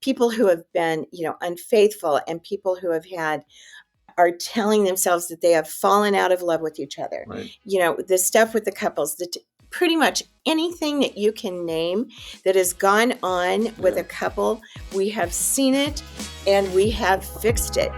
people who have been, unfaithful, and people who are telling themselves that they have fallen out of love with each other. Right. The stuff with the couples, pretty much anything that you can name that has gone on with a couple, we have seen it and we have fixed it.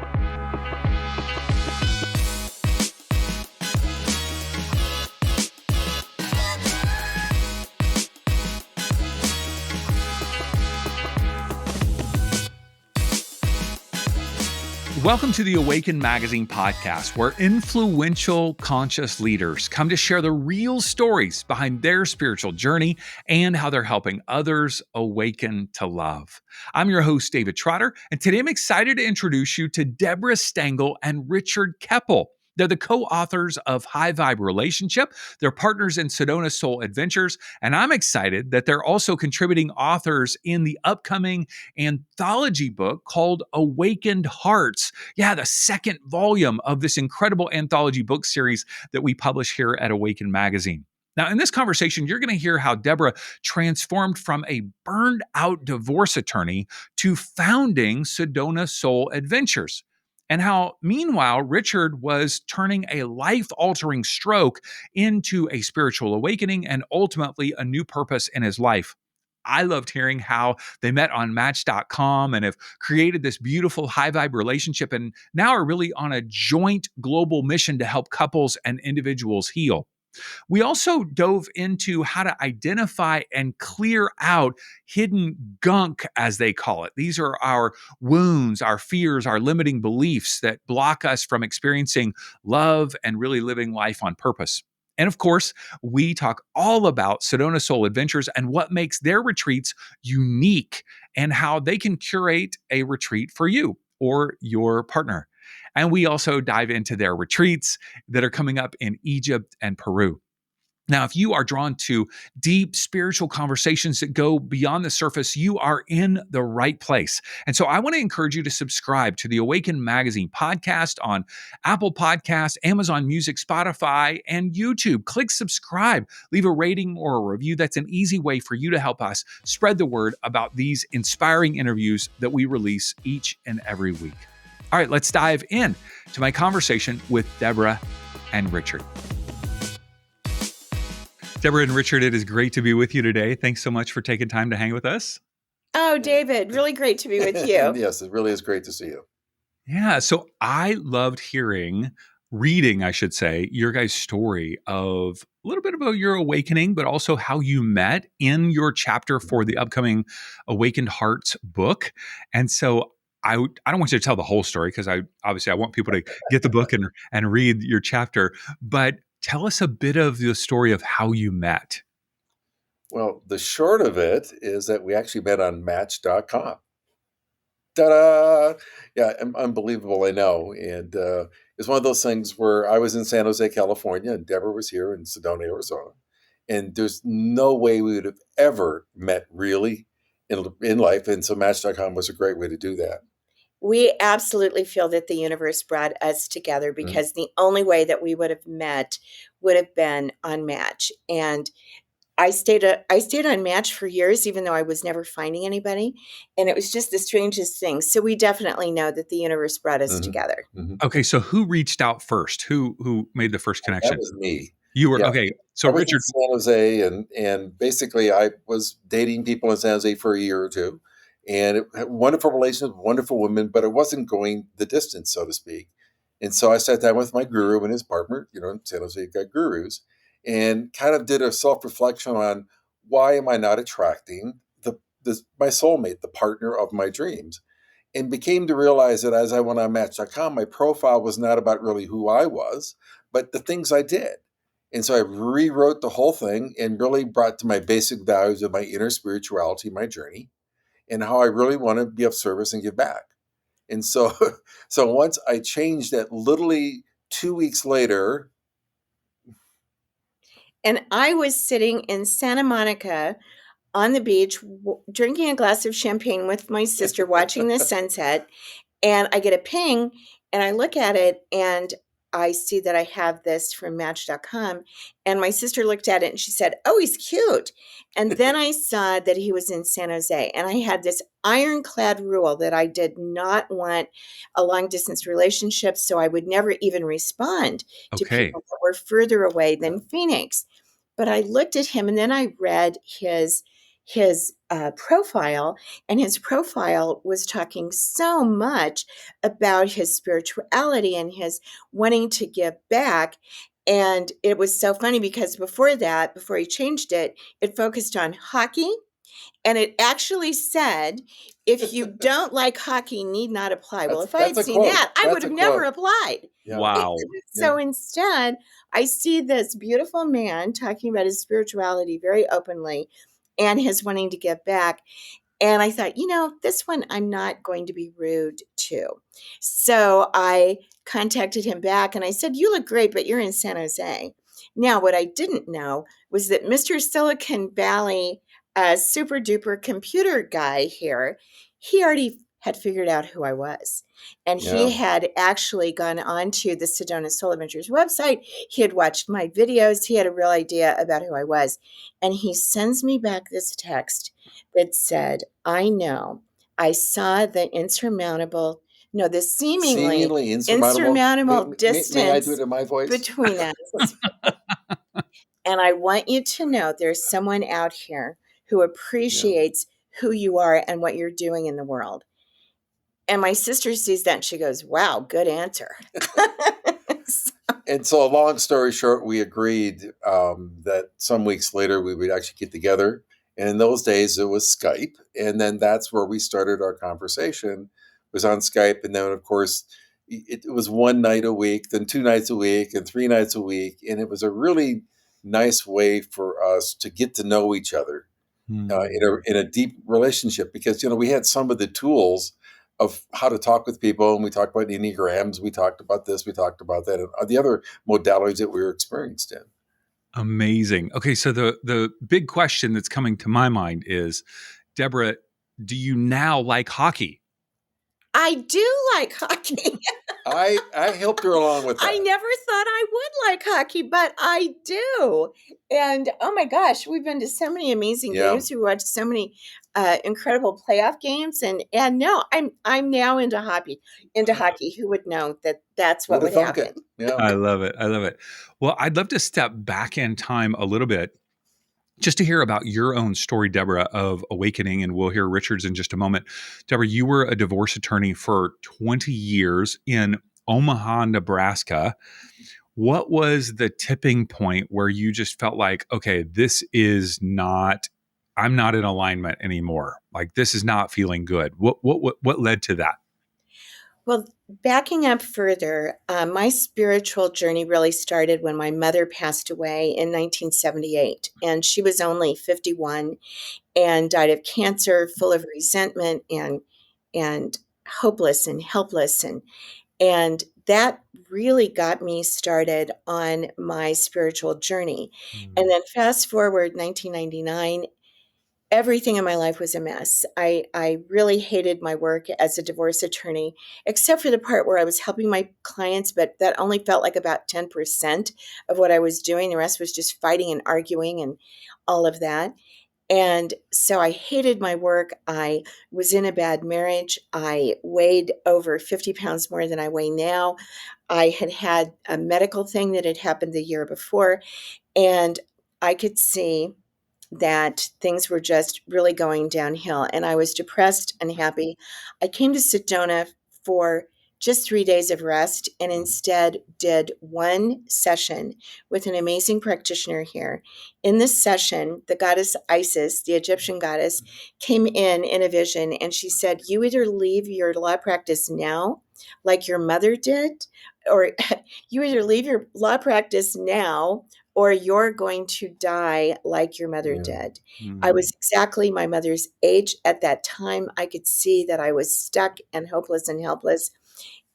Welcome to the Awaken Magazine podcast, where influential conscious leaders come to share the real stories behind their spiritual journey and how they're helping others awaken to love. I'm your host, David Trotter, and today I'm excited to introduce you to Debra Stangl and Richard Kepple. They're the co-authors of High Vibe Relationship. They're partners in Sedona Soul Adventures, and I'm excited that they're also contributing authors in the upcoming anthology book called Awakened Hearts. Yeah, the second volume of this incredible anthology book series that we publish here at Awaken Magazine. Now, in this conversation, you're going to hear how Debra transformed from a burned out divorce attorney to founding Sedona Soul Adventures, and how, meanwhile, Richard was turning a life-altering stroke into a spiritual awakening and ultimately a new purpose in his life. I loved hearing how they met on Match.com and have created this beautiful high vibe relationship and now are really on a joint global mission to help couples and individuals heal. We also dove into how to identify and clear out hidden gunk, as they call it. These are our wounds, our fears, our limiting beliefs that block us from experiencing love and really living life on purpose. And of course, we talk all about Sedona Soul Adventures and what makes their retreats unique and how they can curate a retreat for you or your partner. And we also dive into their retreats that are coming up in Egypt and Peru. Now, if you are drawn to deep spiritual conversations that go beyond the surface, you are in the right place. And so I want to encourage you to subscribe to the Awaken Magazine podcast on Apple Podcasts, Amazon Music, Spotify, and YouTube. Click subscribe, leave a rating or a review. That's an easy way for you to help us spread the word about these inspiring interviews that we release each and every week. All right, let's dive in to my conversation with Debra and Richard. Debra and Richard, it is great to be with you today. Thanks so much for taking time to hang with us. Oh, David, really great to be with you. Yes, it really is great to see you. Yeah, so I loved reading, I should say, your guys' story of a little bit about your awakening, but also how you met in your chapter for the upcoming Awakened Hearts book. And so I don't want you to tell the whole story because I want people to get the book and read your chapter, but tell us a bit of the story of how you met. Well, the short of it is that we actually met on Match.com. Ta-da! Yeah, unbelievable, I know. And it's one of those things where I was in San Jose, California, and Debra was here in Sedona, Arizona. And there's no way we would have ever met really in life. And so Match.com was a great way to do that. We absolutely feel that the universe brought us together because the only way that we would have met would have been on Match. And I stayed on Match for years, even though I was never finding anybody. And it was just the strangest thing. So we definitely know that the universe brought us together. Okay, so who reached out first? Who made the first connection? That was me. You were, okay. So I was Richard, in San Jose, and basically I was dating people in San Jose for a year or two. And it had wonderful relations, wonderful women, but it wasn't going the distance, so to speak. And so I sat down with my guru and his partner, in San Jose, you've got gurus, and kind of did a self-reflection on why am I not attracting my soulmate, the partner of my dreams, and became to realize that as I went on Match.com, my profile was not about really who I was, but the things I did. And so I rewrote the whole thing and really brought to my basic values of my inner spirituality, my journey, and how I really want to be of service and give back. And so once I changed that, literally 2 weeks later. And I was sitting in Santa Monica on the beach, drinking a glass of champagne with my sister, watching the sunset. And I get a ping and I look at it and I see that I have this from Match.com. And my sister looked at it and she said, oh, he's cute. And then I saw that he was in San Jose. And I had this ironclad rule that I did not want a long distance relationship. So I would never even respond to Okay. people that were further away than Phoenix. But I looked at him and then I read his profile, and his profile was talking so much about his spirituality and his wanting to give back. And it was so funny because before he changed it, it focused on hockey. And it actually said, if you don't like hockey, need not apply. Well, if I had That's a seen quote. that, I would That's have a never quote. applied. Yeah. Wow. So instead, I see this beautiful man talking about his spirituality very openly and his wanting to give back. And I thought, this one I'm not going to be rude to. So I contacted him back and I said, you look great, but you're in San Jose. Now, what I didn't know was that Mr. Silicon Valley, super duper computer guy here, he already had figured out who I was. And he had actually gone on to the Sedona Soul Adventures website. He had watched my videos. He had a real idea about who I was. And he sends me back this text that said, I know, I saw the seemingly insurmountable May I do it distance in my voice? between us. And I want you to know there's someone out here who appreciates who you are and what you're doing in the world. And my sister sees that and she goes, wow, good answer. And so, long story short, we agreed that some weeks later we would actually get together. And in those days, it was Skype. And then that's where we started our conversation, was on Skype. And then, of course, it was one night a week, then 2 nights a week, and 3 nights a week. And it was a really nice way for us to get to know each other in a deep relationship, because, we had some of the tools of how to talk with people. And we talked about Enneagrams. We talked about this. We talked about that. And the other modalities that we were experienced in. Amazing. Okay, so the big question that's coming to my mind is, Debra, do you now like hockey? I do like hockey. I helped her along with that. I never thought I would like hockey, but I do. And oh my gosh, we've been to so many amazing games. We watched so many incredible playoff games, and no, I'm now into hockey. Who would know that that's what would happen? Yeah. I love it. I love it. Well, I'd love to step back in time a little bit just to hear about your own story, Debra, of awakening, and we'll hear Richard's in just a moment. Debra, you were a divorce attorney for 20 years in Omaha, Nebraska. What was the tipping point where you just felt like, okay, I'm not in alignment anymore. Like, this is not feeling good. What led to that? Well, backing up further, my spiritual journey really started when my mother passed away in 1978, and she was only 51 and died of cancer, full of resentment and hopeless and helpless, and that really got me started on my spiritual journey. And then fast forward 1999. Everything in my life was a mess. I really hated my work as a divorce attorney, except for the part where I was helping my clients, but that only felt like about 10% of what I was doing. The rest was just fighting and arguing and all of that. And so I hated my work. I was in a bad marriage. I weighed over 50 pounds more than I weigh now. I had a medical thing that had happened the year before, and I could see that things were just really going downhill, and I was depressed and happy. I came to Sedona for just 3 days of rest and instead did one session with an amazing practitioner here. In this session, the goddess Isis, the Egyptian goddess, came in a vision, and she said, you either leave your law practice now, like your mother did, or you either leave your law practice now or you're going to die like your mother did. I was exactly my mother's age at that time. I could see that I was stuck and hopeless and helpless.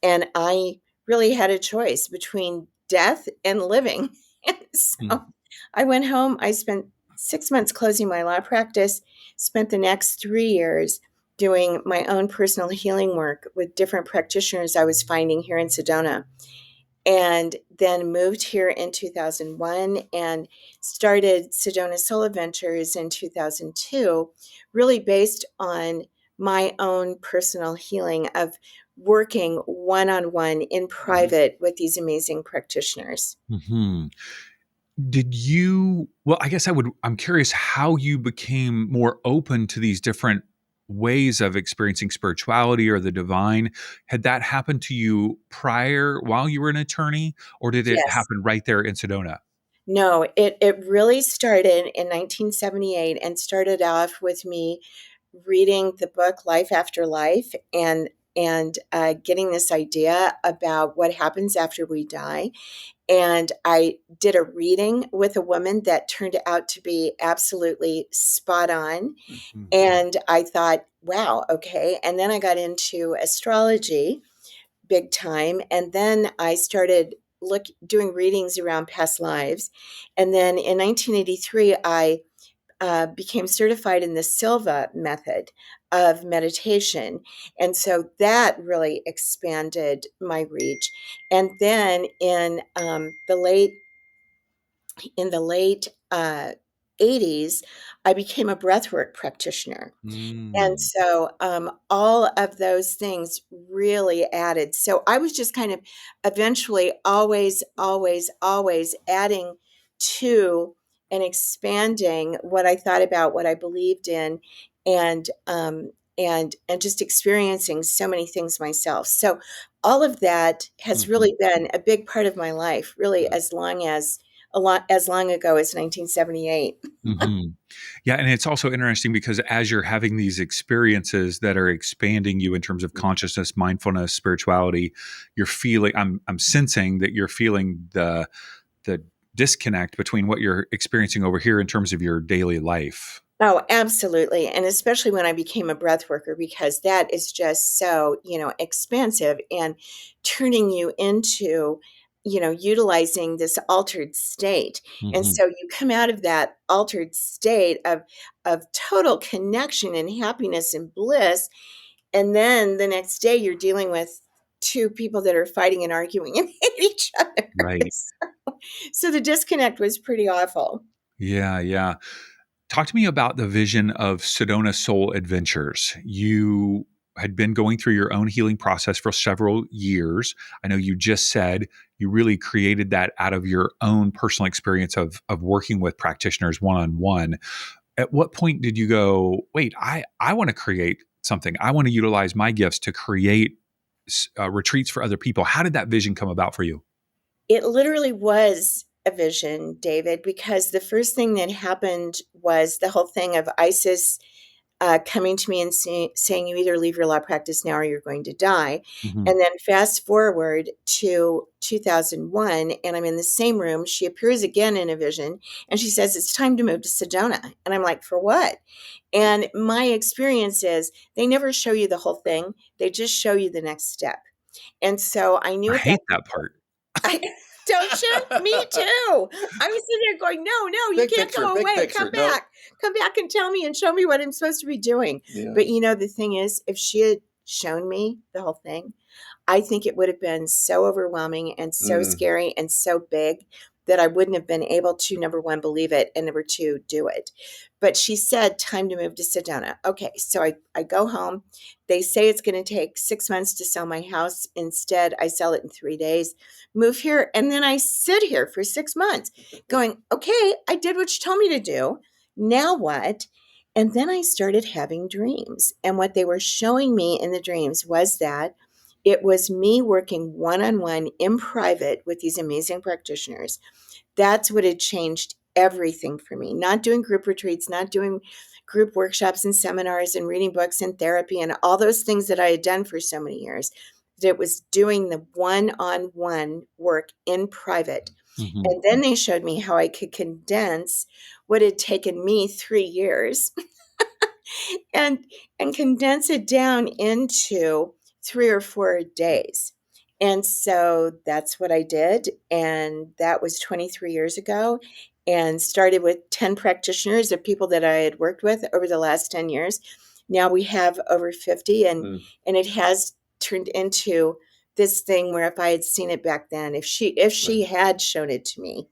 And I really had a choice between death and living. And so I went home. I spent 6 months closing my law practice, spent the next 3 years doing my own personal healing work with different practitioners I was finding here in Sedona. and then moved here in 2001 and started Sedona Soul Adventures in 2002, really based on my own personal healing of working one-on-one in private with these amazing practitioners. Mm-hmm. I guess I'm curious how you became more open to these different ways of experiencing spirituality or the divine. Had that happened to you prior while you were an attorney, or did it Yes. happen right there in Sedona? No, it really started in 1978 and started off with me reading the book Life After Life and getting this idea about what happens after we die. And I did a reading with a woman that turned out to be absolutely spot on. Mhm. And I thought, wow, okay. And then I got into astrology big time. And then I started doing readings around past lives. And then in 1983, I became certified in the Silva method of meditation. And so that really expanded my reach. And then in the late 80s, I became a breathwork practitioner. And Mm. so all of those things really added. So I was just kind of eventually always, always, always adding to and expanding what I thought about, what I believed in, and and just experiencing so many things myself. So all of that has Mhm. really been a big part of my life, really, Yeah. as long ago as 1978. Mhm. Yeah, and it's also interesting because as you're having these experiences that are expanding you in terms of Mhm. consciousness, mindfulness, spirituality, you're feeling I'm sensing that you're feeling the disconnect between what you're experiencing over here in terms of your daily life. Oh, absolutely. And especially when I became a breath worker, because that is just so, expansive and turning you into, utilizing this altered state. And Mhm. so you come out of that altered state of total connection and happiness and bliss. And then the next day you're dealing with two people that are fighting and arguing and hate each other. Right. So the disconnect was pretty awful. Yeah, yeah. Talk to me about the vision of Sedona Soul Adventures. You had been going through your own healing process for several years. I know you just said you really created that out of your own personal experience of working with practitioners one on one. At what point did you go, wait, I want to create something? I want to utilize my gifts to create retreats for other people. How did that vision come about for you? It literally was a vision, David, because the first thing that happened was the whole thing of ISIS coming to me and saying, you either leave your law practice now or you're going to die. Hmm. And then fast forward to 2001, and I'm in the same room. She appears again in a vision, and she says, it's time to move to Sedona. And I'm like, for what? And my experience is they never show you the whole thing, they just show you the next step. And so I knew I at that hate that part. I don't you? Me too. I was sitting there going, no, no, you Big can't picture, go big away. picture. No. Come back and tell me and show me what I'm supposed to be doing. Yeah. But the thing is, if she had shown me the whole thing, I think it would have been so overwhelming and so Mm. scary and so big that I wouldn't have been able to, number one, believe it, and number two, do it. But she said, time to move to Sedona. Okay, so I go home. They say it's going to take 6 months to sell my house. Instead, I sell it in 3 days, move here, and then I sit here for 6 months going, okay, I did what you told me to do. Now what? And then I started having dreams. And what they were showing me in the dreams was that it was me working one on one in private with these amazing practitioners. That's what had changed everything for me. Not doing group retreats, not doing group workshops and seminars and reading books and therapy and all those things that I had done for so many years. It was doing the one on one work in private. Hmm. And then they showed me how I could condense what had taken me 3 years and condense it down into 3 or 4 days. And so that's what I did. And that was 23 years ago, and started with 10 practitioners of people that I had worked with over the last 10 years. Now we have over 50, and Mm. it has turned into this thing where if I had seen it back then, if she had shown it to me,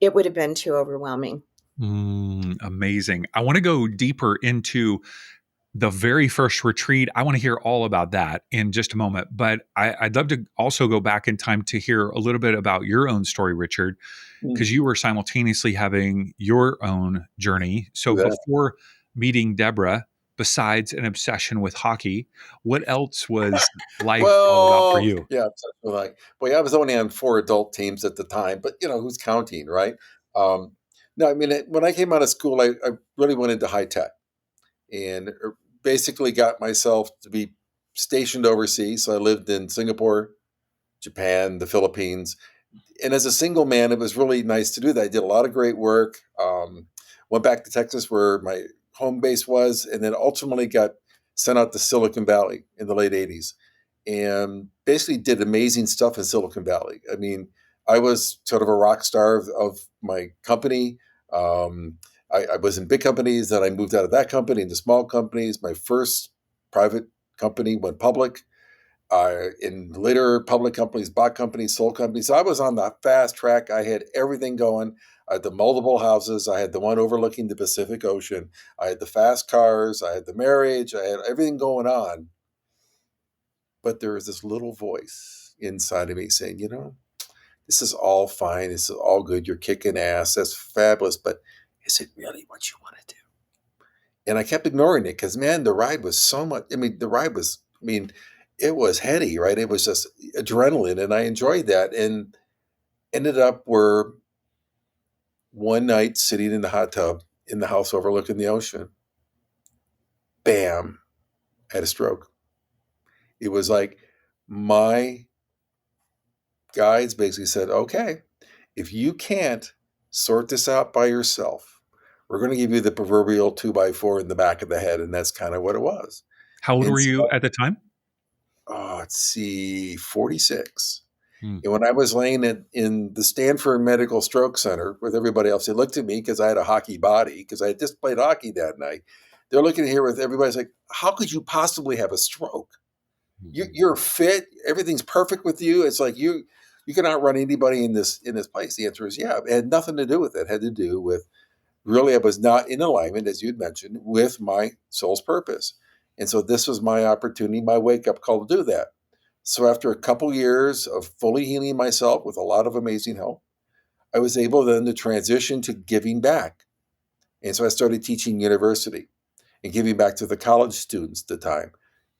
it would have been too overwhelming. Amazing. I want to go deeper into the very first retreat. I want to hear all about that in just a moment. But I'd love to also go back in time to hear a little bit about your own story, Richard, because Mm. you were simultaneously having your own journey. So Yeah. before meeting Deborah, besides an obsession with hockey, what else was life all about for Well, you? yeah, so like, boy, I was only on 4 adult teams at the time, but who's counting, right? Um, no, I mean, when I came out of school, I really went into high tech and basically got myself to be stationed overseas. So I lived in Singapore, Japan, the Philippines, and as a single man, it was really nice to do that. I did a lot of great work. Went back to Texas where my home base was, and then ultimately got sent out to Silicon Valley in the late '80s, and basically did amazing stuff in Silicon Valley. I mean, I was sort of a rock star of my company. Um, I was in big companies, then I moved out of that company into small companies. My first private company went public in later public companies, bought companies, sold companies. So I was on the fast track. I had everything going. I had the multiple houses. I had the one overlooking the Pacific Ocean. I had the fast cars. I had the marriage. I had everything going on. But there was this little voice inside of me saying, this is all fine. This is all good. You're kicking ass. That's fabulous. But is it really what you want to do? And I kept ignoring it because, man, the ride was so much. It was heady, right? It was just adrenaline, and I enjoyed that. And ended up where one night sitting in the hot tub in the house overlooking the ocean, bam, had a stroke. It was like my guides basically said, okay, if you can't sort this out by yourself, we're going to give you the proverbial 2x4 in the back of the head. And that's kind of what it was. How old And were you so, at the time? let's see, 46. Hmm. And when I was laying in the Stanford Medical Stroke Center with everybody else, they looked at me because I had a hockey body, because I had just played hockey that night. They're looking here with everybody's like, how could you possibly have a stroke? You're fit. Everything's perfect with you. It's like you can outrun anybody in this place. The answer is yeah. It had nothing to do with it. It had to do with really I was not in alignment, as you'd mentioned, with my soul's purpose. And so this was my opportunity, my wake up call to do that. So after a couple years of fully healing myself with a lot of amazing help, I was able then to transition to giving back. And so I started teaching university and giving back to the college students at the time.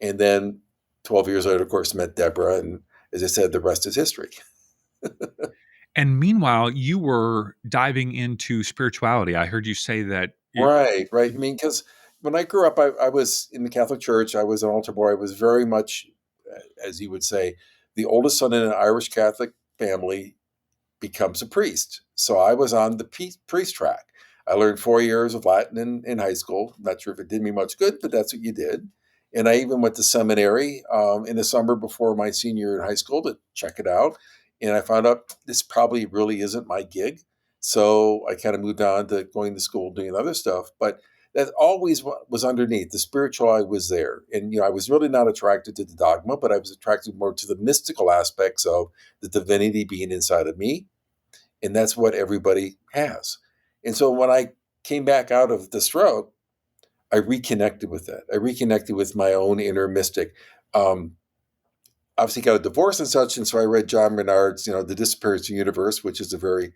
And then 12 years later, of course, met Deborah. And as I said, the rest is history. And meanwhile, you were diving into spirituality. I heard you say that. Right, right. I mean, because when I grew up, I was in the Catholic Church. I was an altar boy. I was very much, as you would say, the oldest son in an Irish Catholic family becomes a priest. So I was on the priest track. I learned 4 years of Latin in high school. Not sure if it did me much good, but that's what you did. And I even went to seminary in the summer before my senior year in high school to check it out. And I found out this probably really isn't my gig. So I kind of moved on to going to school, doing other stuff. But that always was underneath. The spiritual eye was there. And, I was really not attracted to the dogma, but I was attracted more to the mystical aspects of the divinity being inside of me. And that's what everybody has. And so when I came back out of the stroke, I reconnected with that. I reconnected with my own inner mystic. Um, Obviously got a divorce and such, and so I read John Renard's, The Disappearance Universe, which is a very,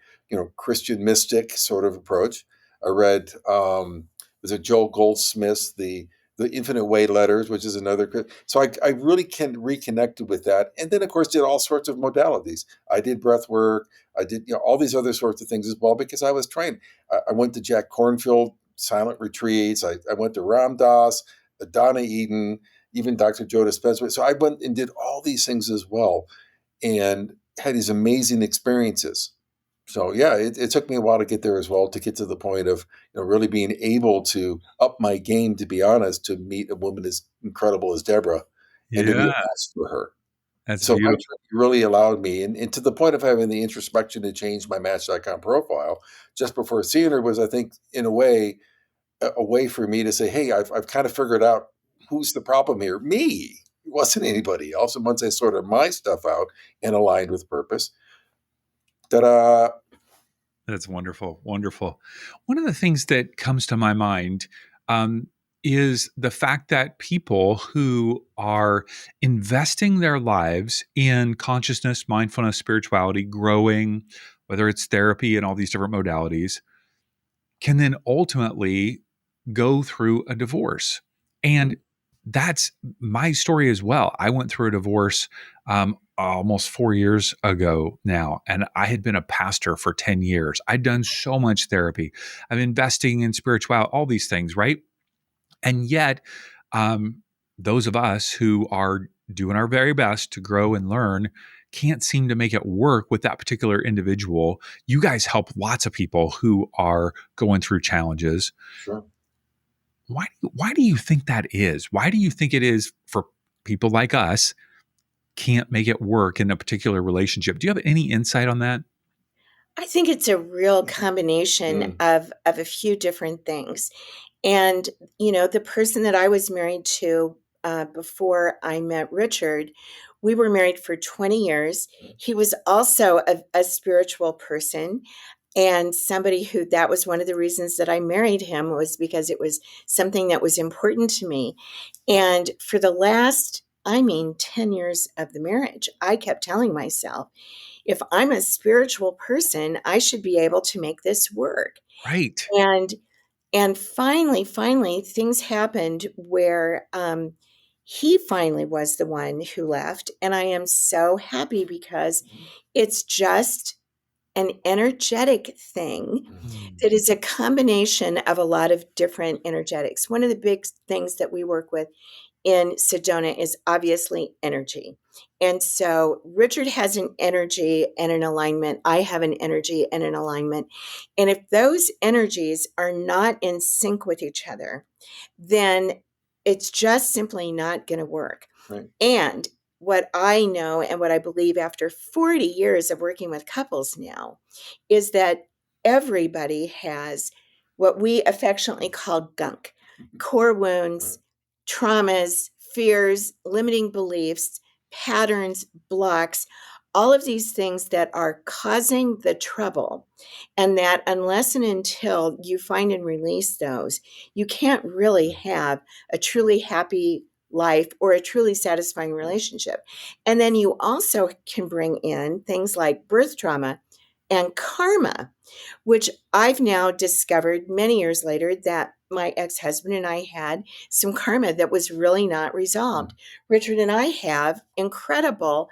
Christian mystic sort of approach. I read was it Joel Goldsmith's the Infinite Way Letters, which is another. So I really can reconnected with that, and then of course did all sorts of modalities. I did breath work. I did all these other sorts of things as well because I was trained. I went to Jack Kornfield silent retreats. I went to Ram Dass, Donna Eden, even Dr. Joe Dispenza. So I went and did all these things as well and had these amazing experiences. So yeah, it took me a while to get there as well, to get to the point of really being able to up my game, to be honest, to meet a woman as incredible as Deborah and to be a Yeah, match for her. that's So my beautiful. journey really allowed me, and to the point of having the introspection to change my Match.com profile just before seeing her was, I think, in a way, a way for me to say, hey, I've kind of figured out who's the problem here. Me, wasn't anybody else. And once I sorted my stuff out and aligned with purpose, ta-da. That's wonderful. Wonderful. One of the things that comes to my mind um, is the fact that people who are investing their lives in consciousness, mindfulness, spirituality, growing, whether it's therapy and all these different modalities, can then ultimately go through a divorce. And that's my story as well. I went through a divorce almost 4 years ago now, and I had been a pastor for 10 years. I'd done so much therapy. I'm investing in spirituality, all these things, right? And yet, um, those of us who are doing our very best to grow and learn can't seem to make it work with that particular individual. You guys help lots of people who are going through challenges. Sure. Why do you think that is? Why do you think it is for people like us can't make it work in a particular relationship? Do you have any insight on that? I think it's a real combination Mm. of a few different things. And, the person that I was married to before I met Richard, we were married for 20 years. He was also a spiritual person, and somebody who, that was one of the reasons that I married him, was because it was something that was important to me. And for the last, 10 years of the marriage, I kept telling myself, if I'm a spiritual person, I should be able to make this work. Right. And finally, things happened where he finally was the one who left. And I am so happy because it's just an energetic thing Mm. that is a combination of a lot of different energetics. One of the big things that we work with in Sedona is obviously energy. And so Richard has an energy and an alignment. I have an energy and an alignment. And if those energies are not in sync with each other, then it's just simply not going to work. Right. And what I know and what I believe after 40 years of working with couples now is that everybody has what we affectionately call gunk, core wounds, traumas, fears, limiting beliefs, patterns, blocks, all of these things that are causing the trouble. And that unless and until you find and release those, you can't really have a truly happy life or a truly satisfying relationship. And then you also can bring in things like birth trauma and karma, which I've now discovered many years later that my ex-husband and I had some karma that was really not resolved. Richard and I have incredible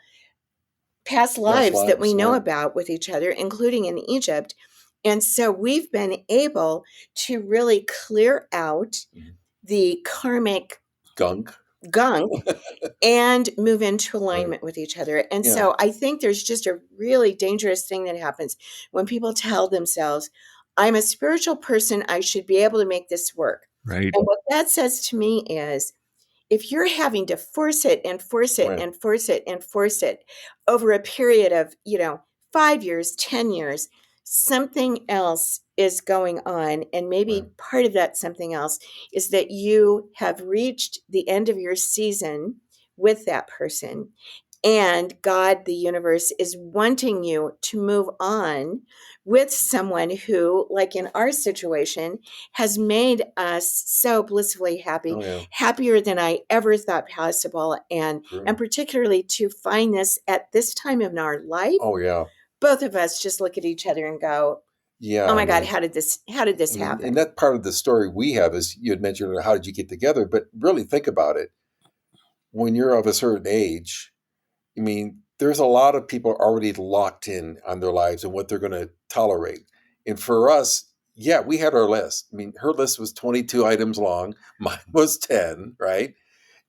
past Past lives that we lives, know right. about with each other, including in Egypt. And so we've been able to really clear out the karmic Gunk. gunk and move into Right. alignment with each other. And Yeah. so I think there's just a really dangerous thing that happens when people tell themselves, I'm a spiritual person, I should be able to make this work. Right. And what that says to me is, if you're having to force it and force it Right. and force it and force it over a period of, 5 years, 10 years, something else is going on. And maybe Right. part of that something else is that you have reached the end of your season with that person. And God, the universe, is wanting you to move on with someone who, like in our situation, has made us so blissfully happy, Oh, yeah. happier than I ever thought possible. And True. particularly to find this at this time in our life, Oh, yeah. both of us just look at each other and go, Yeah. oh I my God, mean, how did this and happen? that part of the story we have is you had mentioned how did you get together, but really think about it. When you're of a certain age, I mean, there's a lot of people already locked in on their lives and what they're going to tolerate. And for us, yeah, we had our list. I mean, her list was 22 items long, mine was 10, right?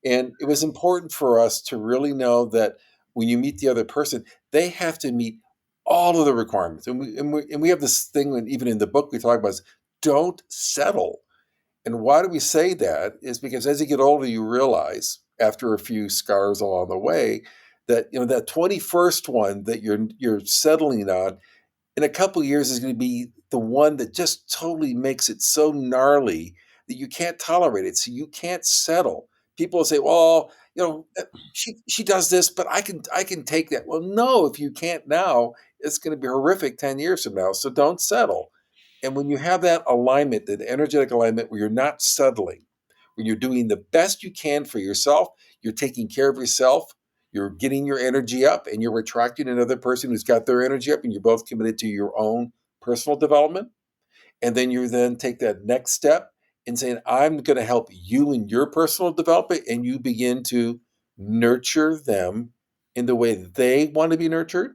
And it was important for us to really know that when you meet the other person, they have to meet all of the requirements. And we have this thing, and even in the book we talk about is don't settle. And why do we say that? Is because as you get older, you realize after a few scars along the way that that 21st one that you're settling on in a couple of years is going to be the one that just totally makes it so gnarly that you can't tolerate it. So you can't settle people will say, well, she does this, but I can take that. Well, no, if you can't now, it's going to be horrific 10 years from now. So don't settle. And when you have that alignment, that energetic alignment where you're not settling, when you're doing the best you can for yourself, you're taking care of yourself, you're getting your energy up, and you're attracting another person who's got their energy up, and you're both committed to your own personal development. And then you then take that next step in saying, I'm going to help you in your personal development, and you begin to nurture them in the way they want to be nurtured.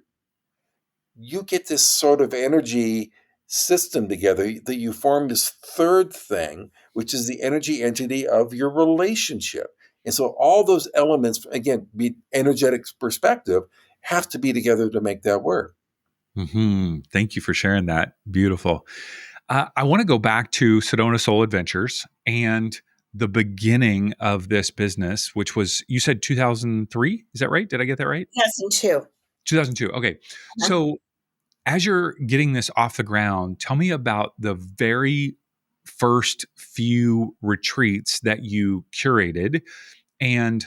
You get this sort of energy system together that you form this third thing, which is the energy entity of your relationship. And so all those elements, again, be energetic perspective, have to be together to make that work. Thank you for sharing that. Beautiful. I want to go back to Sedona Soul Adventures and the beginning of this business, which was, you said 2003. Is that right? Did I get that right? 2002. 2002. Okay. So as you're getting this off the ground, tell me about the very first few retreats that you curated. And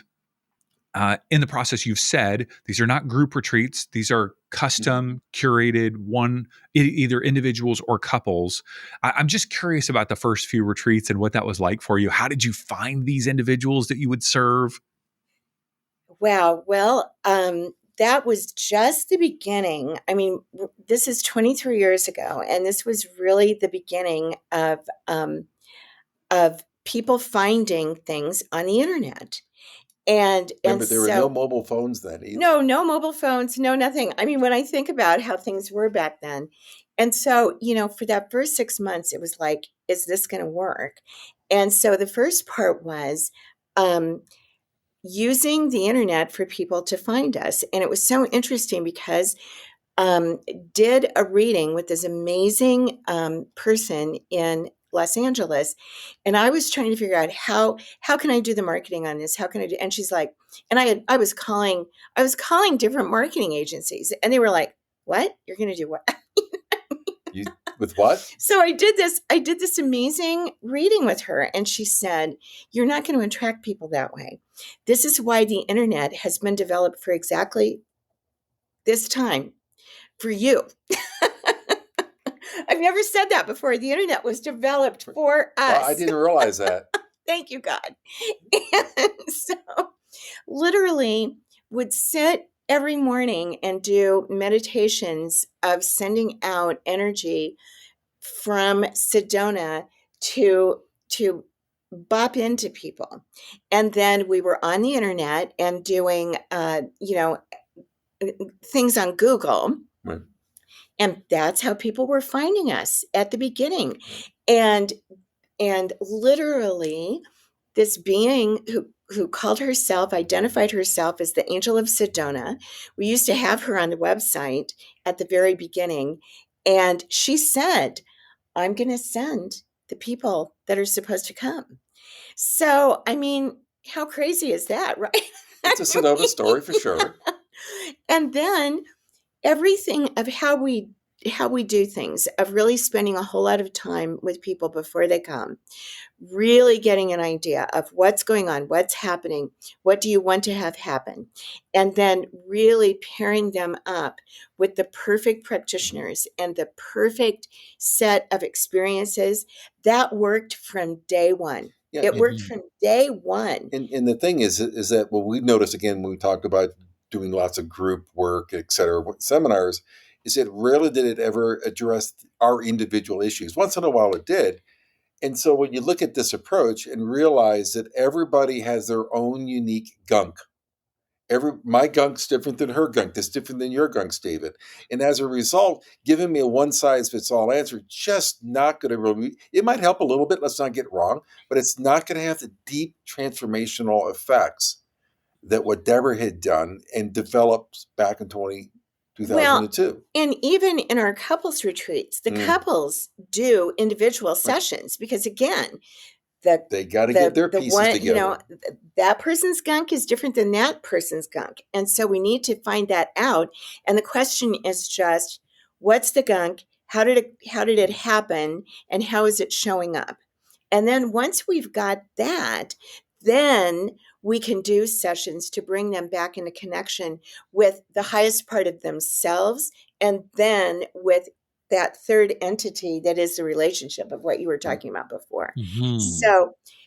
in the process, you've said these are not group retreats; these are custom curated, either individuals or couples. I'm just curious about the first few retreats and what that was like for you. How did you find these individuals that you would serve? Wow. Well, that was just the beginning. I mean, this is 23 years ago, and this was really the beginning of people finding things on the internet. And Remember, there were no so mobile phones then either. no mobile phones, no nothing. I mean, when I think about how things were back then, and so for that first 6 months, it was like, is this going to work? And so the first part was um, using the internet for people to find us, and it was so interesting because did a reading with this amazing person in Los Angeles, and I was trying to figure out how can I do the marketing on this? How can I do? And she's like, and I was calling different marketing agencies, and they were like, "What? You're going to do what?" With what? So I did this amazing reading with her, and she said, "You're not going to attract people that way. This is why the internet has been developed for exactly this time for you." I've never said that before. The internet was developed for us. Well, I didn't realize that. Thank you, God. And so literally would sit every morning and do meditations of sending out energy from Sedona to bop into people. And then we were on the internet and doing things on Google. Right. And that's how people were finding us at the beginning. And literally this being who called herself, identified herself as the Angel of Sedona. We used to have her on the website at the very beginning. And she said, I'm going to send the people that are supposed to come. So, I mean, how crazy is that, right? It's a Sedona story for sure. And then everything of how we do things, of really spending a whole lot of time with people before they come, really getting an idea of what's going on, what's happening, what do you want to have happen, and then really pairing them up with the perfect practitioners and the perfect set of experiences. That worked from day one. Yeah, it worked from day one. And the thing is that what we've noticed, again, when we talked about doing lots of group work, et cetera, seminars, is that rarely did it ever address our individual issues. Once in a while it did. And so when you look at this approach and realize that everybody has their own unique gunk, my gunk's different than her gunk, that's different than your gunk, Stephen. And as a result, giving me a one-size-fits-all answer, just not going to really, it might help a little bit, let's not get wrong, but it's not going to have the deep transformational effects that what Debra had done and developed back in 2002. Well, and even in our couples retreats, the couples do individual sessions because, again, they got to get their pieces together. That person's gunk is different than that person's gunk. And so we need to find that out. And the question is just, what's the gunk? How did it happen? And how is it showing up? And then once we've got that, then we can do sessions to bring them back into connection with the highest part of themselves, and then with that third entity that is the relationship of what you were talking about before.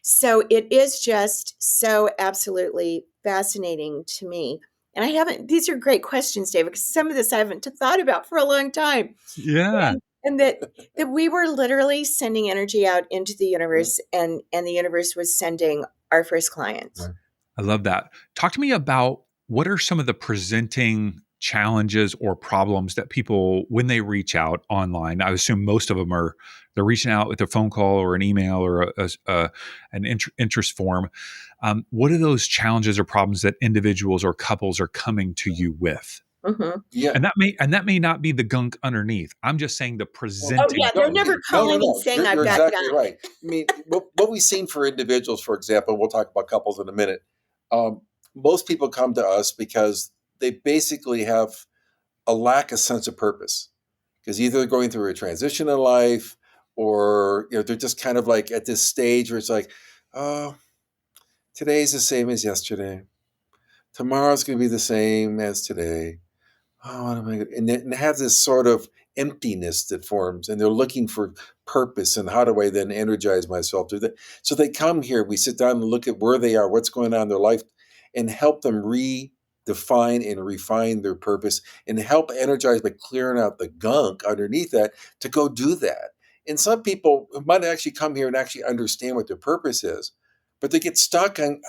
So it is just so absolutely fascinating to me. And these are great questions, David, because some of this I haven't thought about for a long time. Yeah. And that we were literally sending energy out into the universe, and the universe was sending our first clients. I love that. Talk to me about what are some of the presenting challenges or problems that people, when they reach out online, I assume most of them they're reaching out with a phone call or an email or an interest form. What are those challenges or problems that individuals or couples are coming to you with? Mm-hmm. Yeah. And that may not be the gunk underneath. I'm just saying the presenting. Oh yeah, they're never calling me saying I've You're got exactly gunk. right. I mean, what we've seen for individuals, for example, we'll talk about couples in a minute. Most people come to us because they basically have a lack of sense of purpose, because either they're going through a transition in life, or they're just kind of like at this stage where it's like, oh, today's the same as yesterday. Tomorrow's going to be the same as today. Oh, what am I gonna, and they have this sort of emptiness that forms, and they're looking for purpose, and how do I then energize myself to that? So they come here, we sit down and look at where they are, what's going on in their life, and help them redefine and refine their purpose, and help energize by clearing out the gunk underneath that to go do that. And some people might actually come here and actually understand what their purpose is, but they get stuck on,